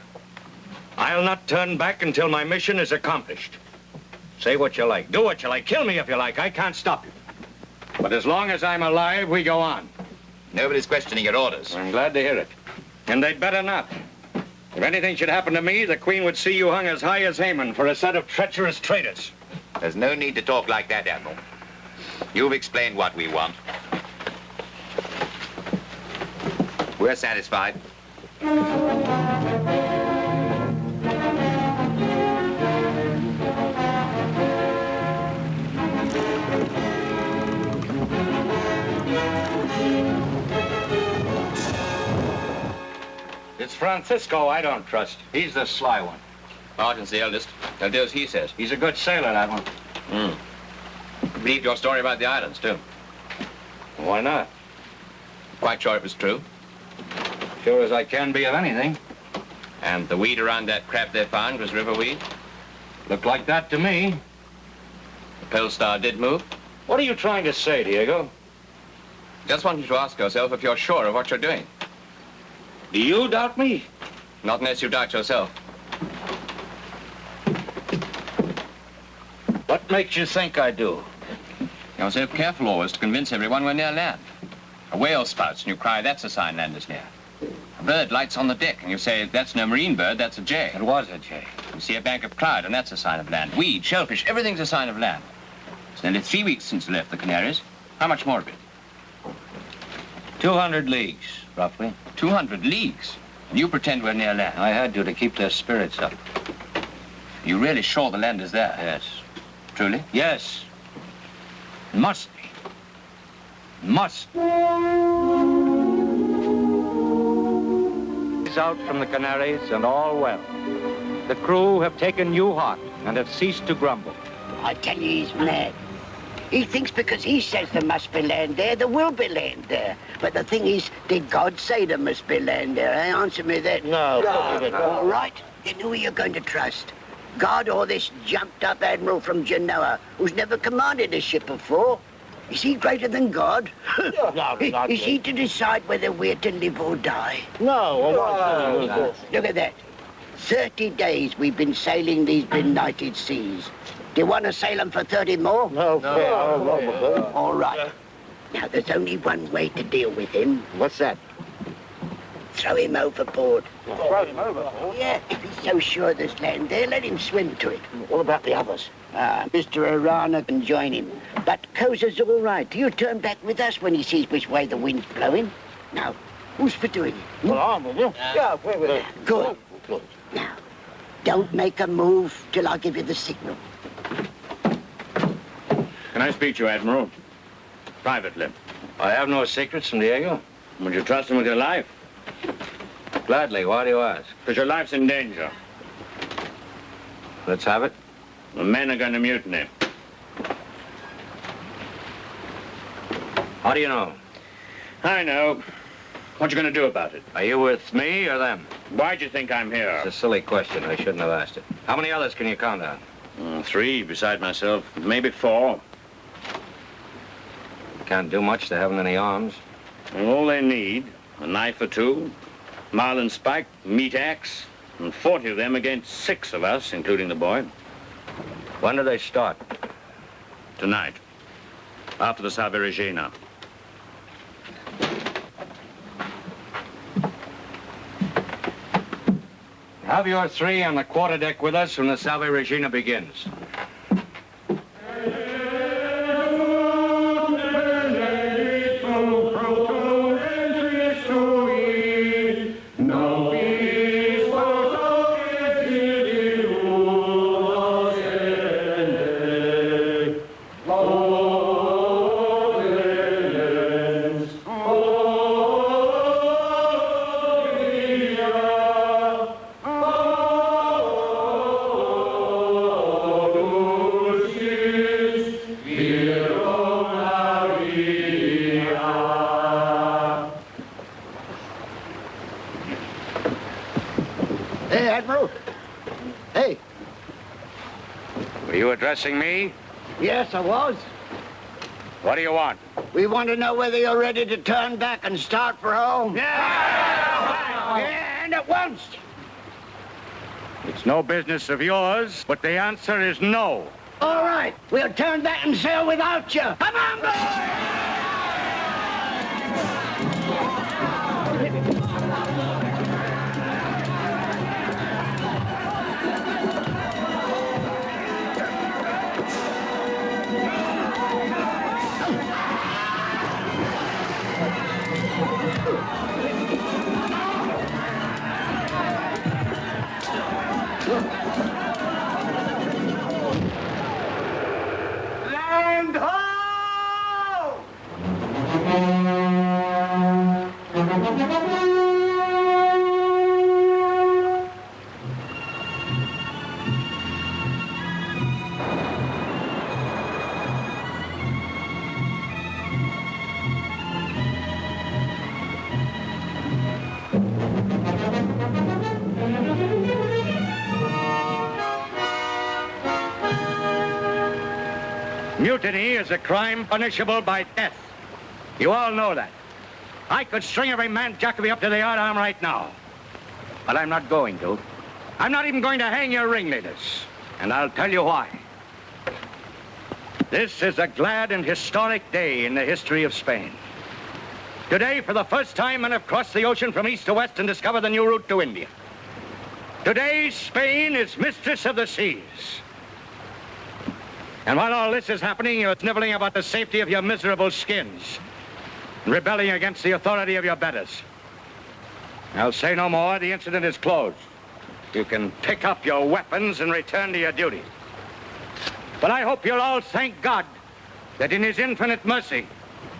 I'll not turn back until my mission is accomplished. Say what you like, do what you like, kill me if you like. I can't stop you. But as long as I'm alive, we go on. Nobody's questioning your orders. I'm glad to hear it. And they'd better not. If anything should happen to me, the Queen would see you hung as high as Haman for a set of treacherous traitors. There's no need to talk like that, Admiral. You've explained what we want. We're satisfied. It's Francisco I don't trust. He's the sly one. Martin's the eldest. He'll do as he says. He's a good sailor, that one. Believed your story about the islands, too. Why not? Quite sure it was true. Sure as I can be of anything. And the weed around that crab they found was river weed? Looked like that to me. The Pole Star did move? What are you trying to say, Diego? Just wanted to ask yourself if you're sure of what you're doing. Do you doubt me? Not unless you doubt yourself. What makes you think I do? You're so careful always to convince everyone we're near land. A whale spouts and you cry, that's a sign land is near. A bird lights on the deck and you say, that's no marine bird, that's a jay. It was a jay. You see a bank of cloud and that's a sign of land. Weed, shellfish, everything's a sign of land. It's nearly 3 weeks since you left the Canaries. How much more of it? 200 leagues, roughly. 200 leagues? And you pretend we're near land? I had to keep their spirits up. You really sure the land is there? Yes. Truly? Yes. Must be. Must. He's out from the Canaries and all well. The crew have taken new heart and have ceased to grumble. I tell you, he's mad. He thinks because he says there must be land there will be land there. But the thing is, did God say there must be land there? Eh? Answer me that. No. All right. Then who are you going to trust? God or this jumped-up admiral from Genoa who's never commanded a ship before? Is he greater than God? Is he to decide whether we're to live or die? No. Look at that. 30 days we've been sailing these benighted seas. Do you want to sail them for 30 more? No. All right. Now, there's only one way to deal with him. What's that? Throw him overboard. Throw him overboard? Yeah, if he's so sure there's land there, let him swim to it. What about the others? Mr. Arana can join him. But Koza's all right. He'll turn back with us when he sees which way the wind's blowing. Now, who's for doing it? Well, I'm with you. Yeah, we're with you. Good. Now, don't make a move till I give you the signal. Can I speak to you, Admiral? Privately. I have no secrets from Diego. Would you trust him with your life? Gladly. Why do you ask? Because your life's in danger. Let's have it. The men are going to mutiny. How do you know? I know. What you going to do about it? Are you with me or them? Why'd you think I'm here? It's a silly question. I shouldn't have asked it. How many others can you count on? 3, beside myself. Maybe 4. Can't do much. They haven't any arms. And all they need, a knife or 2, marlin spike, meat axe, and 40 of them against 6 of us, including the boy. When do they start? Tonight, after the Salve Regina. Have your 3 on the quarterdeck with us when the Salve Regina begins. Hey, Admiral. Hey. Were you addressing me? Yes, I was. What do you want? We want to know whether you're ready to turn back and start for home. Yeah, and at once. It's no business of yours, but the answer is no. All right, we'll turn back and sail without you. Come on, boys! Land ho! Mutiny is a crime punishable by death. You all know that. I could string every man Jacoby up to the yardarm right now. But I'm not going to. I'm not even going to hang your ringleaders. And I'll tell you why. This is a glad and historic day in the history of Spain. Today, for the first time, men have crossed the ocean from east to west and discovered the new route to India. Today, Spain is mistress of the seas. And while all this is happening, you're sniveling about the safety of your miserable skins, and rebelling against the authority of your betters. I'll say no more. The incident is closed. You can pick up your weapons and return to your duty. But I hope you'll all thank God that in his infinite mercy,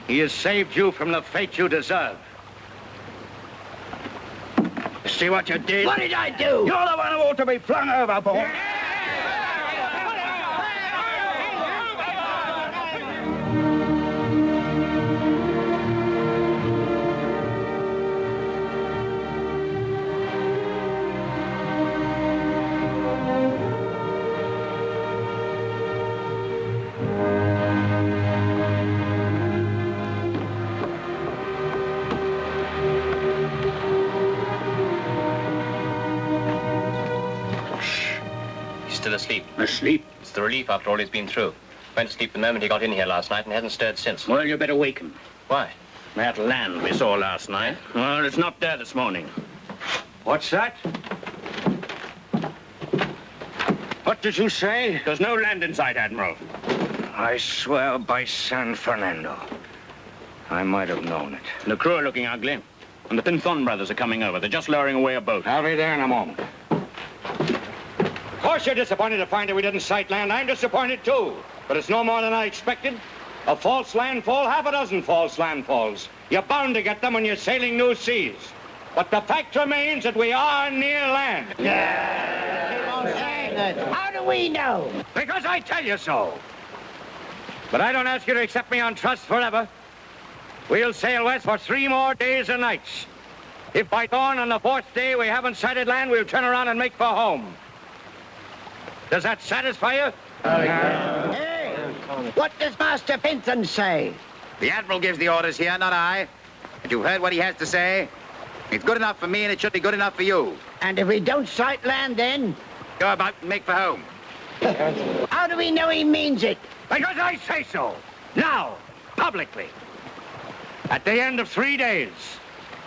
he has saved you from the fate you deserve. See what you did? What did I do? You're the one who ought to be flung overboard. Still asleep. Asleep? It's the relief after all he's been through. Went to sleep the moment he got in here last night and hasn't stirred since. Well, you better wake him. Why? That land we saw last night, well, it's not there this morning. What's that? What did you say? There's no land in sight, Admiral. I swear by San Fernando. I might have known it. The crew are looking ugly. And the Pinthon brothers are coming over. They're just lowering away a boat. I'll be there in a moment. Of course you're disappointed to find that we didn't sight land. I'm disappointed, too. But it's no more than I expected. A false landfall, half a dozen false landfalls. You're bound to get them when you're sailing new seas. But the fact remains that we are near land. How do we know? Because I tell you so. But I don't ask you to accept me on trust forever. We'll sail west for 3 more days and nights. If by dawn on the 4th day we haven't sighted land, we'll turn around and make for home. Does that satisfy you? Hey, what does Master Pinthon say? The Admiral gives the orders here, not I. But you've heard what he has to say. It's good enough for me, and it should be good enough for you. And if we don't sight land, then? Go about and make for home. How do we know he means it? Because I say so. Now, publicly. At the end of 3 days,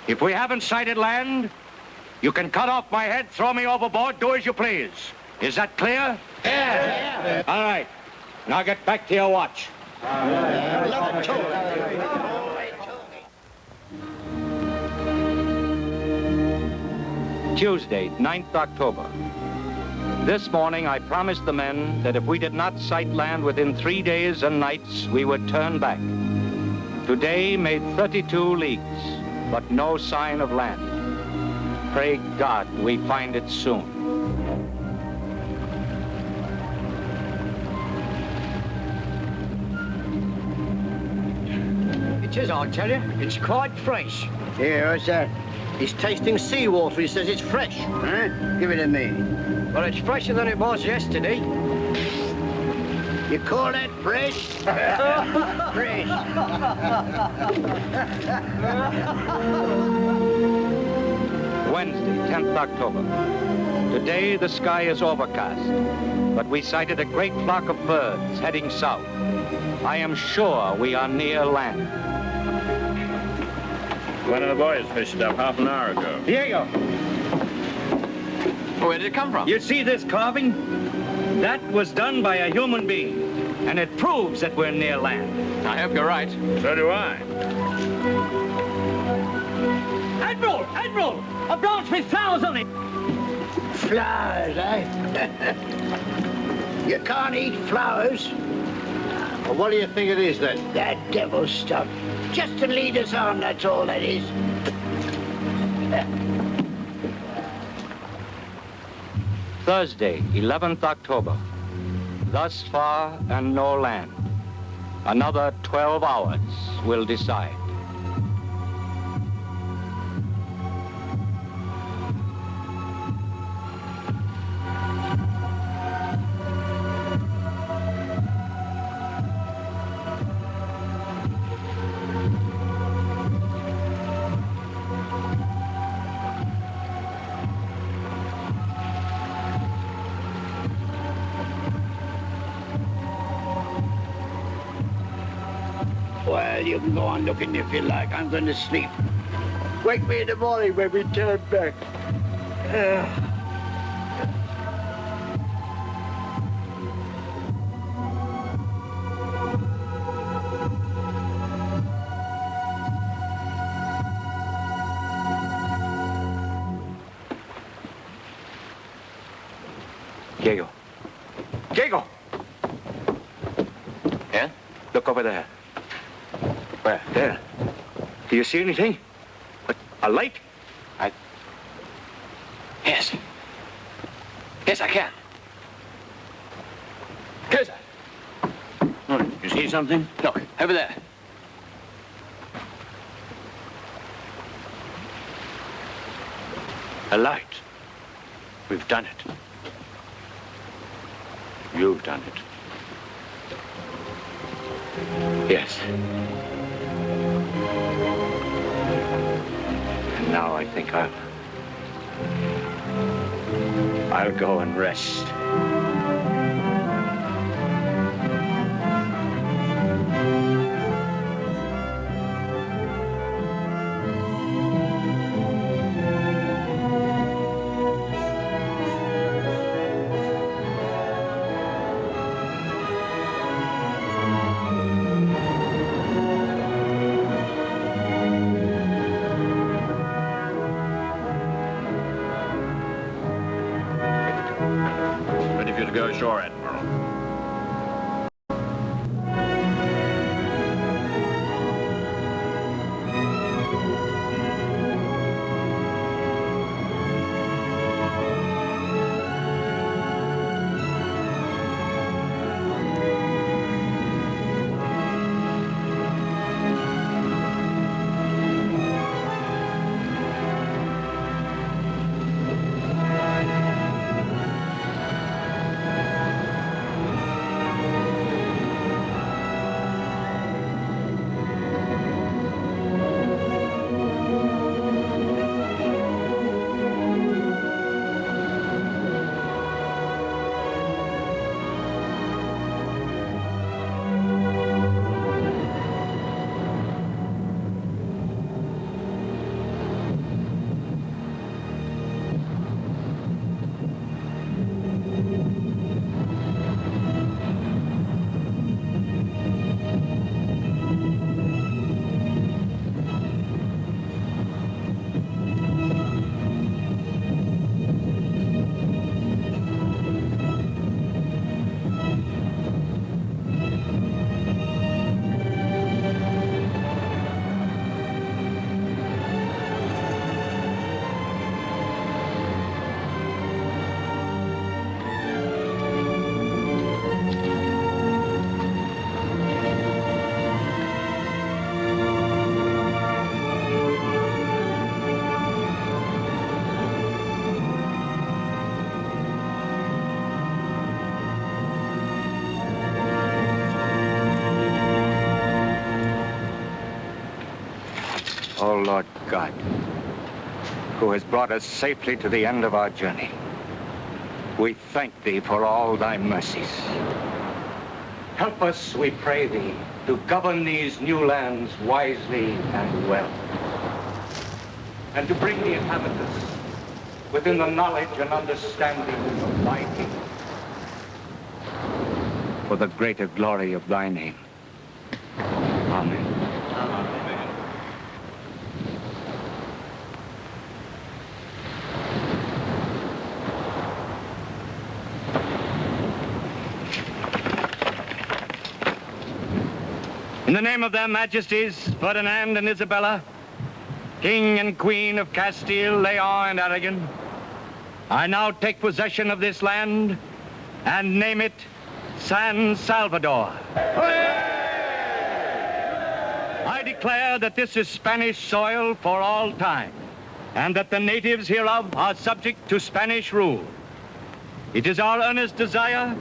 if we haven't sighted land, you can cut off my head, throw me overboard, do as you please. Is that clear? Yeah. All right. Now get back to your watch. Tuesday, 9th October. This morning, I promised the men that if we did not sight land within 3 days and nights, we would turn back. Today made 32 leagues, but no sign of land. Pray God we find it soon. It is, I tell you. It's quite fresh. Here, what's that? He's tasting seawater. He says it's fresh. Huh? Give it to me. Well, it's fresher than it was yesterday. You call that fresh? Fresh. Wednesday, 10th October. Today, the sky is overcast, but we sighted a great flock of birds heading south. I am sure we are near land. One of the boys fished it up half an hour ago. Diego! Where did it come from? You see this carving? That was done by a human being, and it proves that we're near land. I hope you're right. So do I. Admiral! Admiral! A branch with flowers on it! Flowers, eh? You can't eat flowers. Well, what do you think it is, then? That devil stuff. Just to lead us on, that's all that is. Thursday, 11th October. Thus far and no land. Another 12 hours will decide. Well, you can go on looking if you like. I'm going to sleep. Wake me in the morning when we turn back. Diego. Diego! Yeah? Look over there. Where? There. Do you see anything? A light? Yes. Yes, I can. Here's that. Oh, you see something? Look, over there. A light. We've done it. You've done it. Yes. And now I think I'll go and rest. O Lord God, who has brought us safely to the end of our journey, we thank thee for all thy mercies. Help us, we pray thee, to govern these new lands wisely and well, and to bring the inhabitants within the knowledge and understanding of thy kingdom, for the greater glory of thy name. Amen. In the name of their majesties, Ferdinand and Isabella, King and Queen of Castile, Leon and Aragon, I now take possession of this land and name it San Salvador. I declare that this is Spanish soil for all time, and that the natives hereof are subject to Spanish rule. It is our earnest desire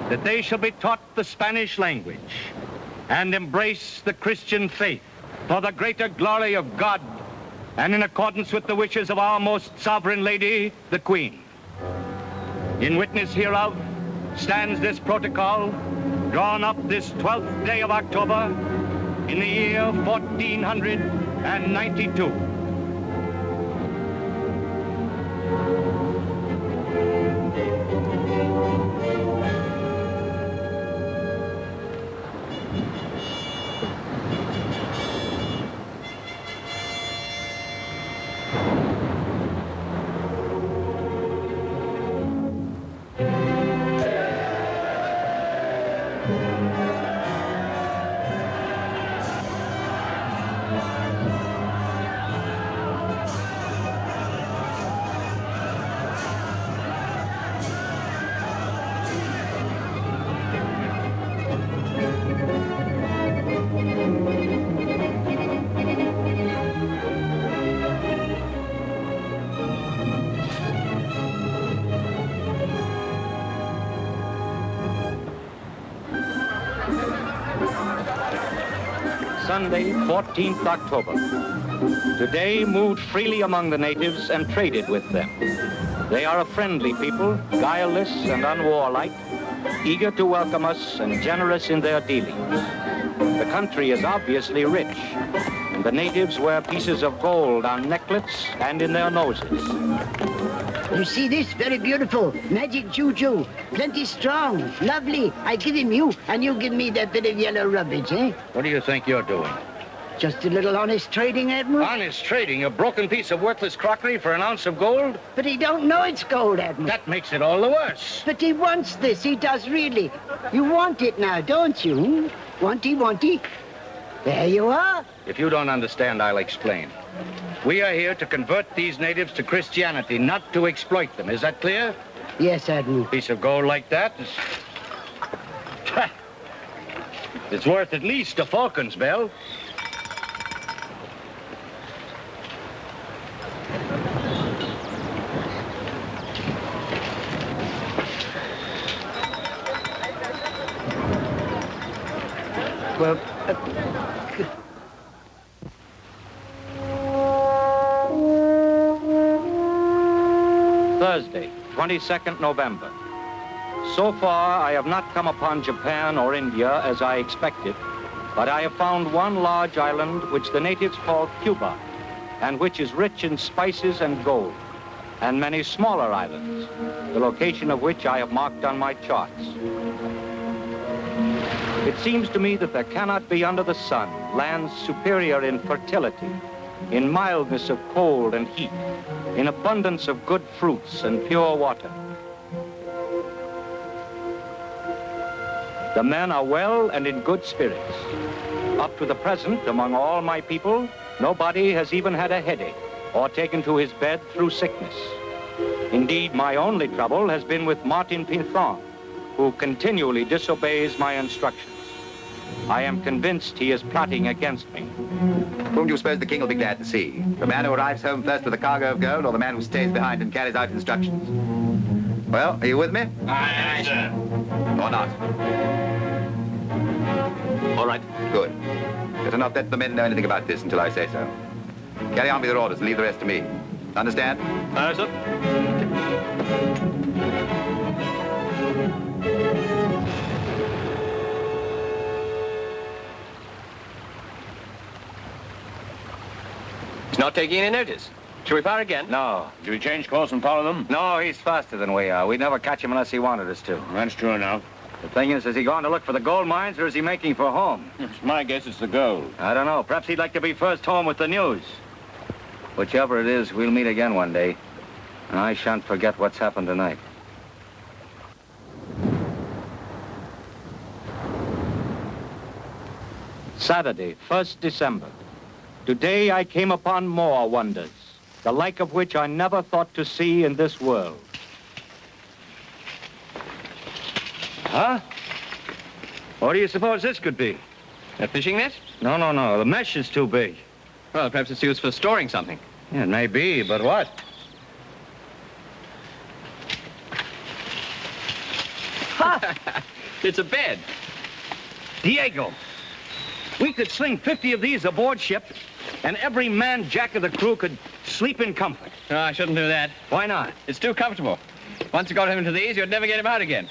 that they shall be taught the Spanish language and embrace the Christian faith for the greater glory of God and in accordance with the wishes of our most sovereign lady, the Queen. In witness hereof stands this protocol drawn up this 12th day of October in the year 1492. Sunday, 14th October. Today moved freely among the natives and traded with them. They are a friendly people, guileless and unwarlike, eager to welcome us and generous in their dealings. The country is obviously rich, and the natives wear pieces of gold on necklets and in their noses. You see this? Very beautiful. Magic juju. Plenty strong. Lovely. I give him you, and you give me that bit of yellow rubbish, eh? What do you think you're doing? Just a little honest trading, Admiral. Honest trading? A broken piece of worthless crockery for an ounce of gold? But he don't know it's gold, Admiral. That makes it all the worse. But he wants this. He does really. You want it now, don't you? Wanty. There you are. If you don't understand, I'll explain. We are here to convert these natives to Christianity, not to exploit them. Is that clear? Yes, Admiral. A piece of gold like that is... it's worth at least a falcon's bell. Well, Thursday, 22nd November. So far, I have not come upon Japan or India as I expected, but I have found one large island which the natives call Cuba, and which is rich in spices and gold, and many smaller islands, the location of which I have marked on my charts. It seems to me that there cannot be under the sun lands superior in fertility, in mildness of cold and heat, in abundance of good fruits and pure water. The men are well and in good spirits. Up to the present, among all my people, nobody has even had a headache or taken to his bed through sickness. Indeed, my only trouble has been with Martin Pinthon, who continually disobeys my instructions. I am convinced he is plotting against me. Whom do you suppose the king will be glad to see? The man who arrives home first with a cargo of gold, or the man who stays behind and carries out instructions? Well, are you with me? Aye, sir. Or not? All right. Good. Better not let the men know anything about this until I say so. Carry on with your orders and leave the rest to me. Understand? Aye, sir. He's not taking any notice. Shall we fire again? No. Do we change course and follow them? No, he's faster than we are. We'd never catch him unless he wanted us to. That's true enough. The thing is he going to look for the gold mines or is he making for home? It's my guess it's the gold. I don't know. Perhaps he'd like to be first home with the news. Whichever it is, we'll meet again one day. And I shan't forget what's happened tonight. Saturday, 1st December. Today I came upon more wonders, the like of which I never thought to see in this world. Huh? What do you suppose this could be? A fishing net? No. The mesh is too big. Well, perhaps it's used for storing something. Yeah, it may be, but what? It's a bed. Diego, we could sling 50 of these aboard ship, and every man jack of the crew could sleep in comfort. No, I shouldn't do that. Why not? It's too comfortable. Once you got him into these, you'd never get him out again.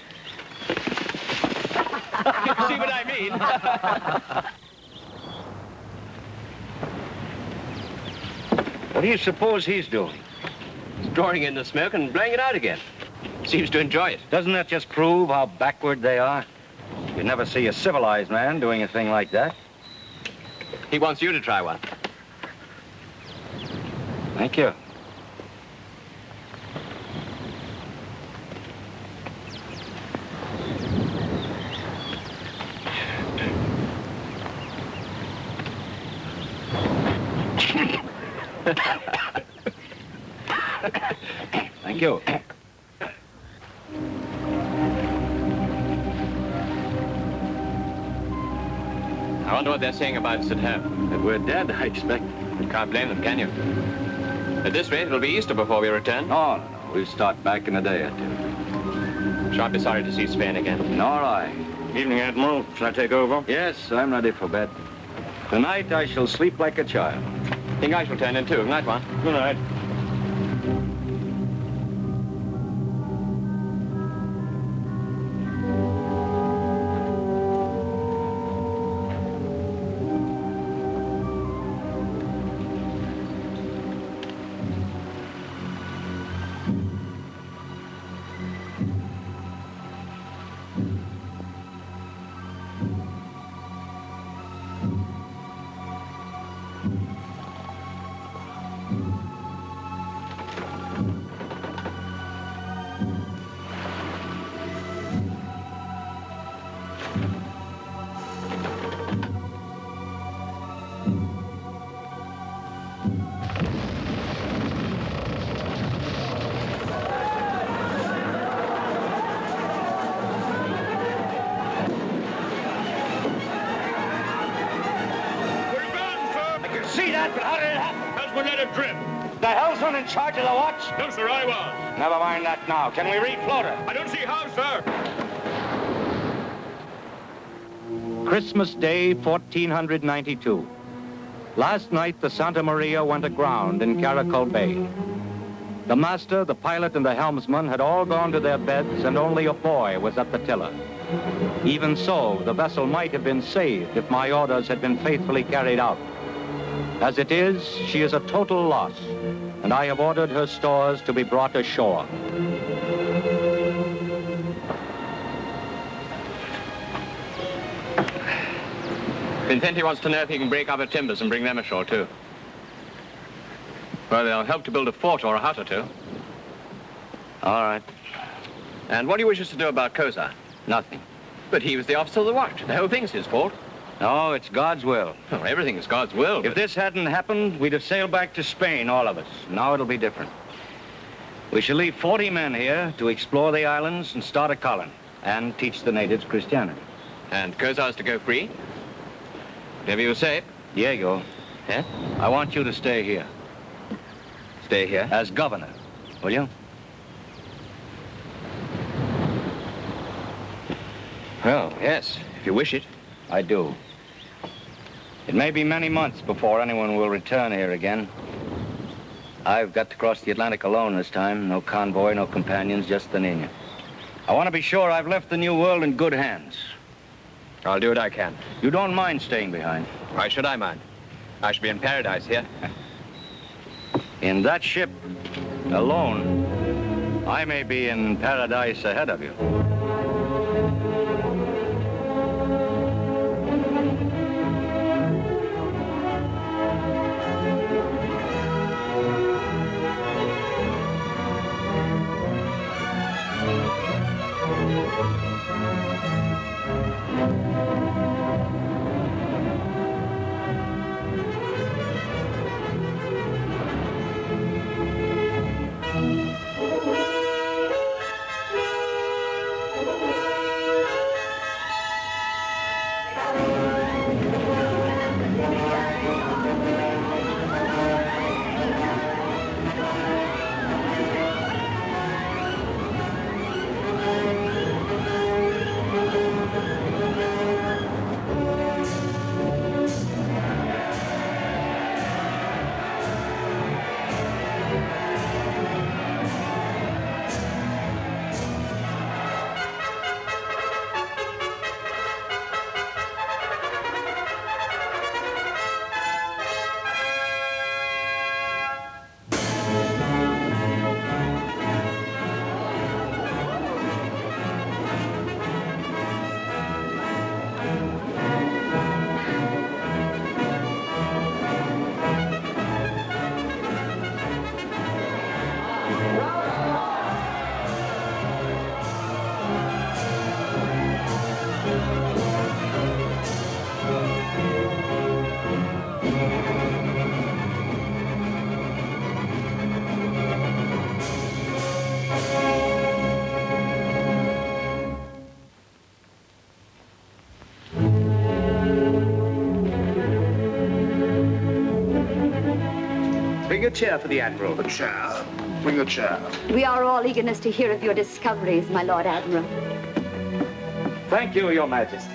See what I mean? What do you suppose he's doing? Drawing in the smoke and blowing it out again. Seems to enjoy it. Doesn't that just prove how backward they are? You never see a civilized man doing a thing like that. He wants you to try one. Thank you. Thank you. I wonder what they're saying about us at home. That we're dead, I expect. You can't blame them, can you? At this rate, it'll be Easter before we return. No. We'll start back in a day or two. Shall I be sorry to see Spain again? All right. Evening, Admiral. Shall I take over? Yes, I'm ready for bed. Tonight I shall sleep like a child. Think I shall turn in too. Good night, Juan. Good night. See that, but how did it happen? Because we let it drift. The helmsman in charge of the watch? No, sir, I was. Never mind that now. Can we refloat her? I don't see how, sir. Christmas Day, 1492. Last night, the Santa Maria went aground in Caracol Bay. The master, the pilot, and the helmsman had all gone to their beds, and only a boy was at the tiller. Even so, the vessel might have been saved if my orders had been faithfully carried out. As it is, she is a total loss, and I have ordered her stores to be brought ashore. Vincenti wants to know if he can break up her timbers and bring them ashore, too. Well, they'll help to build a fort or a hut or two. All right. And what do you wish us to do about Kozar? Nothing. But he was the officer of the watch. The whole thing's his fault. No, it's God's will. Oh, everything is God's will. If this hadn't happened, we'd have sailed back to Spain, all of us. Now it'll be different. We shall leave 40 men here to explore the islands and start a colony and teach the natives Christianity. And Kozar's to go free? Whatever you say. Diego. Yeah? I want you to stay here. Stay here? As governor, will you? Well, yes, if you wish it. I do. It may be many months before anyone will return here again. I've got to cross the Atlantic alone this time. No convoy, no companions, just the Nina. I want to be sure I've left the New World in good hands. I'll do what I can. You don't mind staying behind? Why should I mind? I should be in paradise here. In that ship, alone, I may be in paradise ahead of you. Bring a chair for the Admiral. A chair? Bring a chair. We are all eagerness to hear of your discoveries, my Lord Admiral. Thank you, Your Majesty.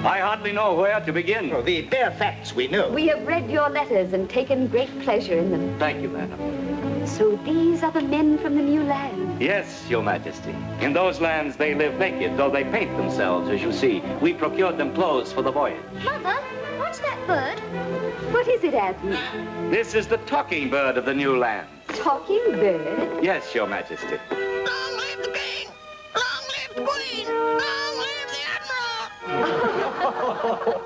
I hardly know where to begin. Oh, the bare facts we know. We have read your letters and taken great pleasure in them. Thank you, madam. So these are the men from the new land? Yes, Your Majesty. In those lands, they live naked, though they paint themselves, as you see. We procured them clothes for the voyage. Mother, what's that bird? What is it, Admiral? This is the talking bird of the new land. Talking bird? Yes, Your Majesty. Long live the king! Long live the queen! Long live the admiral!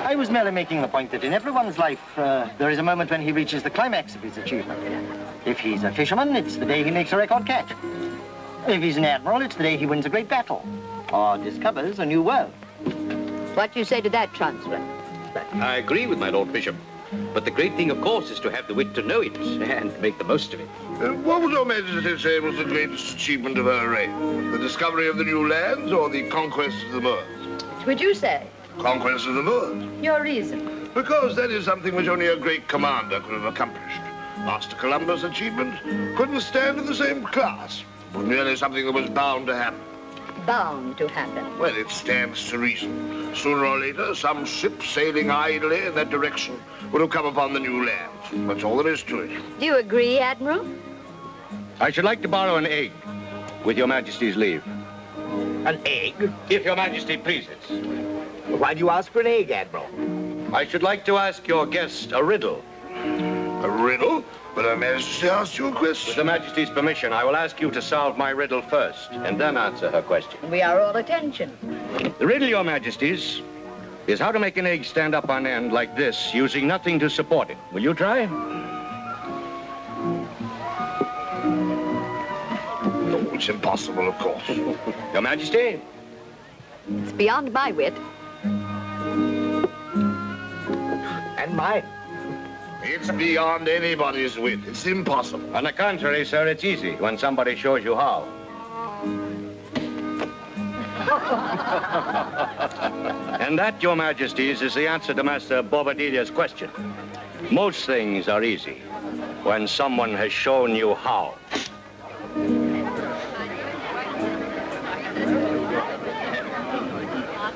I was merely making the point that in everyone's life, there is a moment when he reaches the climax of his achievement. If he's a fisherman, it's the day he makes a record catch. If he's an admiral, it's the day he wins a great battle or discovers a new world. What do you say to that, Chancellor? I agree with my Lord Bishop. But the great thing, of course, is to have the wit to know it and to make the most of it. What would Your Majesty say was the greatest achievement of her reign? The discovery of the new lands or the conquest of the Moors? What would you say? Conquest of the Moors. Your reason? Because that is something which only a great commander could have accomplished. Master Columbus' achievement couldn't stand in the same class. It was merely something that was bound to happen. Bound to happen. Well, it stands to reason. Sooner or later, some ship sailing idly in that direction would have come upon the new land. That's all there is to it. Do you agree, Admiral? I should like to borrow an egg, with Your Majesty's leave. An egg? If Your Majesty pleases. Why do you ask for an egg, Admiral? I should like to ask your guest a riddle. A riddle? But Her Majesty asked you a question. With Her Majesty's permission, I will ask you to solve my riddle first, and then answer her question. We are all attention. The riddle, Your Majesties, is how to make an egg stand up on end like this, using nothing to support it. Will you try? No, it's impossible, of course. Your Majesty? It's beyond my wit. And mine. It's beyond anybody's wit. It's impossible. On the contrary, sir, it's easy when somebody shows you how. And that, Your Majesties, is the answer to Master Bobadilla's question. Most things are easy when someone has shown you how.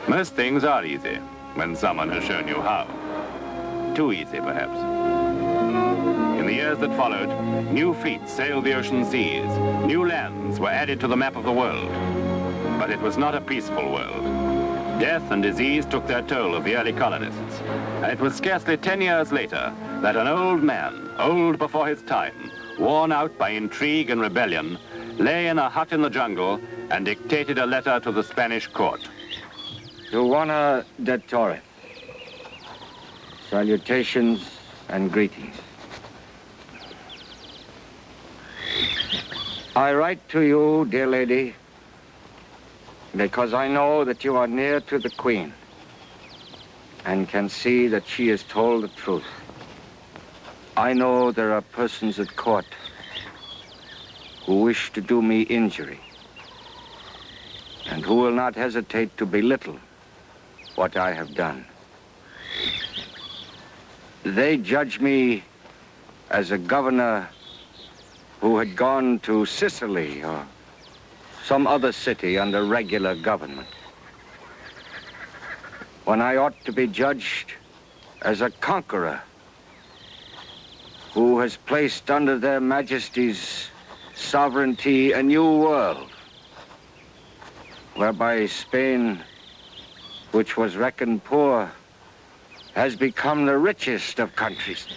Most things are easy when someone has shown you how. Too easy, perhaps. In the years that followed, new fleets sailed the ocean seas. New lands were added to the map of the world. But it was not a peaceful world. Death and disease took their toll of the early colonists. And it was scarcely 10 years later that an old man, old before his time, worn out by intrigue and rebellion, lay in a hut in the jungle and dictated a letter to the Spanish court. Juana de Torre. Salutations and greetings. I write to you, dear lady, because I know that you are near to the Queen and can see that she has told the truth. I know there are persons at court who wish to do me injury and who will not hesitate to belittle what I have done. They judge me as a governor who had gone to Sicily or some other city under regular government, when I ought to be judged as a conqueror who has placed under their majesties' sovereignty a new world, whereby Spain, which was reckoned poor, has become the richest of countries.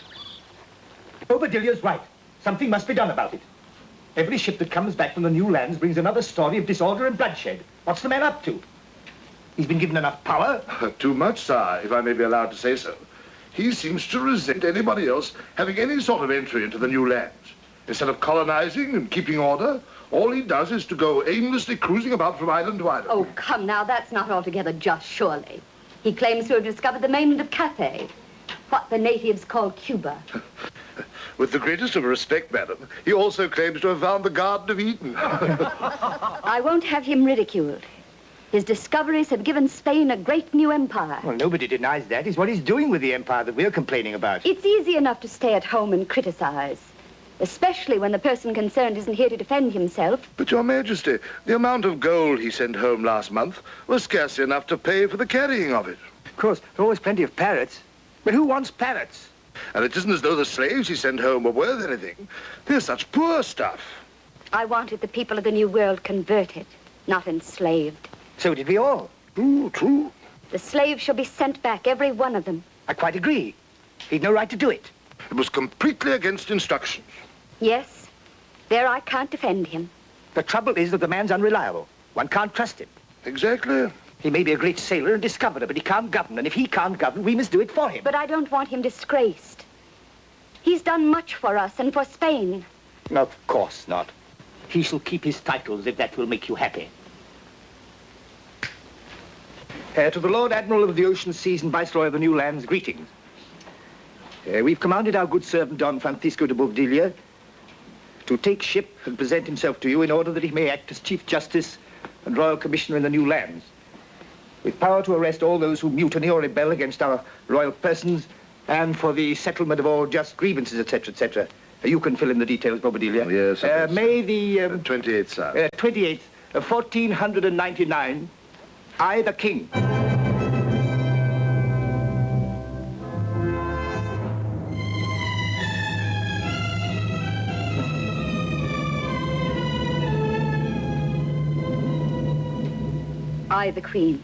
Bobadilla's right. Something must be done about it. Every ship that comes back from the new lands brings another story of disorder and bloodshed. What's the man up to? He's been given enough power. Too much, sir, if I may be allowed to say so. He seems to resent anybody else having any sort of entry into the new lands. Instead of colonizing and keeping order, all he does is to go aimlessly cruising about from island to island. Oh, come now, that's not altogether just, surely. He claims to have discovered the mainland of Cathay, what the natives call Cuba. With the greatest of respect, madam, he also claims to have found the Garden of Eden. I won't have him ridiculed. His discoveries have given Spain a great new empire. Well, nobody denies that. It's what he's doing with the empire that we're complaining about. It's easy enough to stay at home and criticize, especially when the person concerned isn't here to defend himself. But, Your Majesty, the amount of gold he sent home last month was scarcely enough to pay for the carrying of it. Of course, there are always plenty of parrots. But who wants parrots? And it isn't as though the slaves he sent home were worth anything. They're such poor stuff. I wanted the people of the New World converted, not enslaved. So did we all. True, true. The slaves shall be sent back, every one of them. I quite agree. He'd no right to do it. It was completely against instructions. Yes, there I can't defend him. The trouble is that the man's unreliable. One can't trust him. Exactly. He may be a great sailor and discoverer, but he can't govern. And if he can't govern, we must do it for him. But I don't want him disgraced. He's done much for us and for Spain. Of course not. He shall keep his titles if that will make you happy. To the Lord Admiral of the Ocean Seas and Viceroy of the New Lands, greetings. We've commanded our good servant Don Francisco de Bobadilla to take ship and present himself to you in order that he may act as Chief Justice and Royal Commissioner in the new lands, with power to arrest all those who mutiny or rebel against our royal persons, and for the settlement of all just grievances, etc., etc. You can fill in the details, Bobadilla. Yes, sir. May the... 28th, sir. 28th, 1499, I, the King. I, the Queen.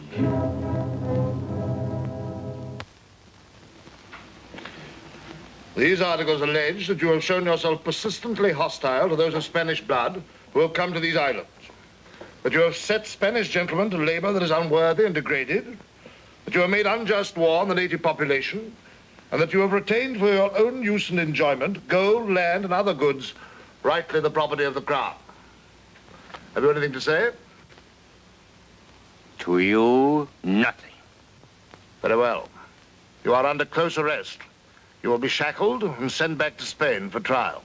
These articles allege that you have shown yourself persistently hostile to those of Spanish blood who have come to these islands. That you have set Spanish gentlemen to labor that is unworthy and degraded. that you have made unjust war on the native population, and that you have retained for your own use and enjoyment gold, land, and other goods rightly the property of the Crown. Have you anything to say? To you, nothing. Very well. You are under close arrest. You will be shackled and sent back to Spain for trial.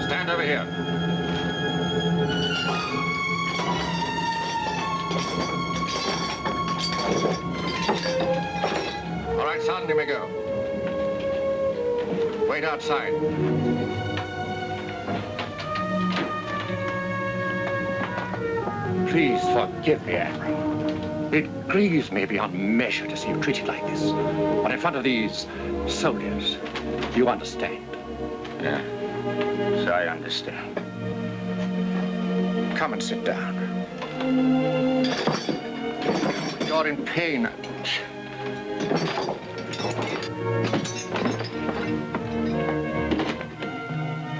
Stand over here. All right, son, you may go. Wait outside. Please forgive me, Admiral. It grieves me beyond measure to see you treated like this. But in front of these soldiers, you understand. Yeah, so I understand. Come and sit down. You're in pain.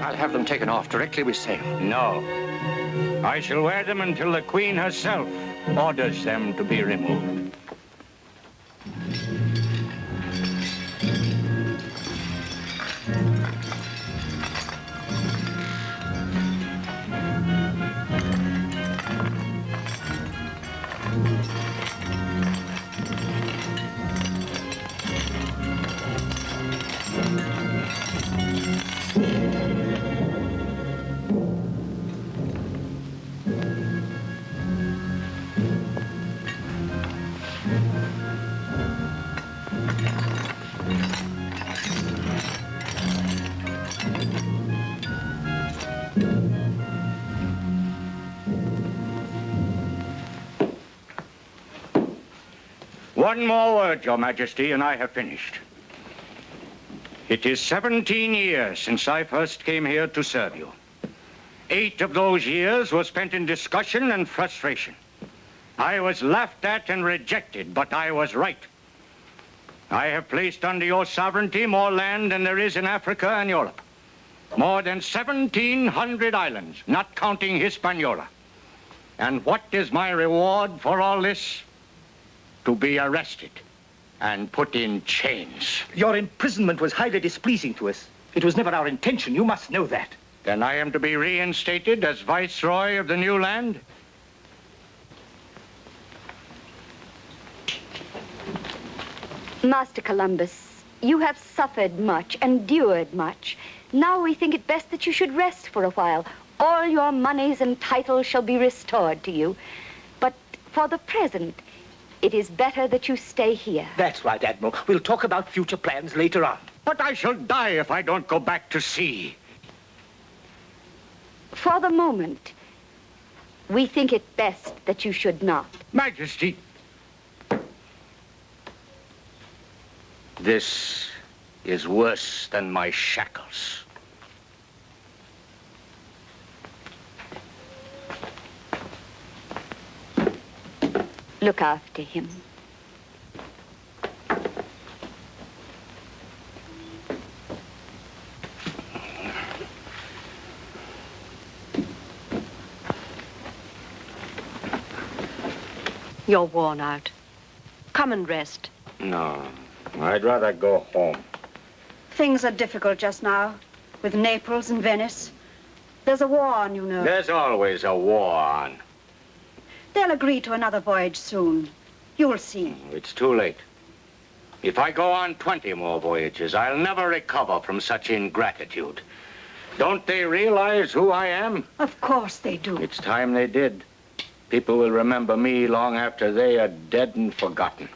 I'll have them taken off directly we sail. No. I shall wear them until the Queen herself orders them to be removed. One more word, Your Majesty, and I have finished. It is 17 years since I first came here to serve you. 8 of those years were spent in discussion and frustration. I was laughed at and rejected, but I was right. I have placed under your sovereignty more land than there is in Africa and Europe. More than 1,700 islands, not counting Hispaniola. And what is my reward for all this? To be arrested and put in chains. Your imprisonment was highly displeasing to us. It was never our intention. You must know that. Then I am to be reinstated as Viceroy of the new land? Master Columbus, you have suffered much, endured much. Now we think it best that you should rest for a while. All your monies and titles shall be restored to you. But for the present, it is better that you stay here. That's right, Admiral. We'll talk about future plans later on. But I shall die if I don't go back to sea. For the moment, we think it best that you should not. Majesty. This is worse than my shackles. Look after him. You're worn out. Come and rest. No, I'd rather go home. Things are difficult just now, with Naples and Venice. There's a war on, you know. There's always a war on. They'll agree to another voyage soon. You'll see. It's too late. If I go on 20 more voyages, I'll never recover from such ingratitude. Don't they realize who I am? Of course they do. It's time they did. People will remember me long after they are dead and forgotten.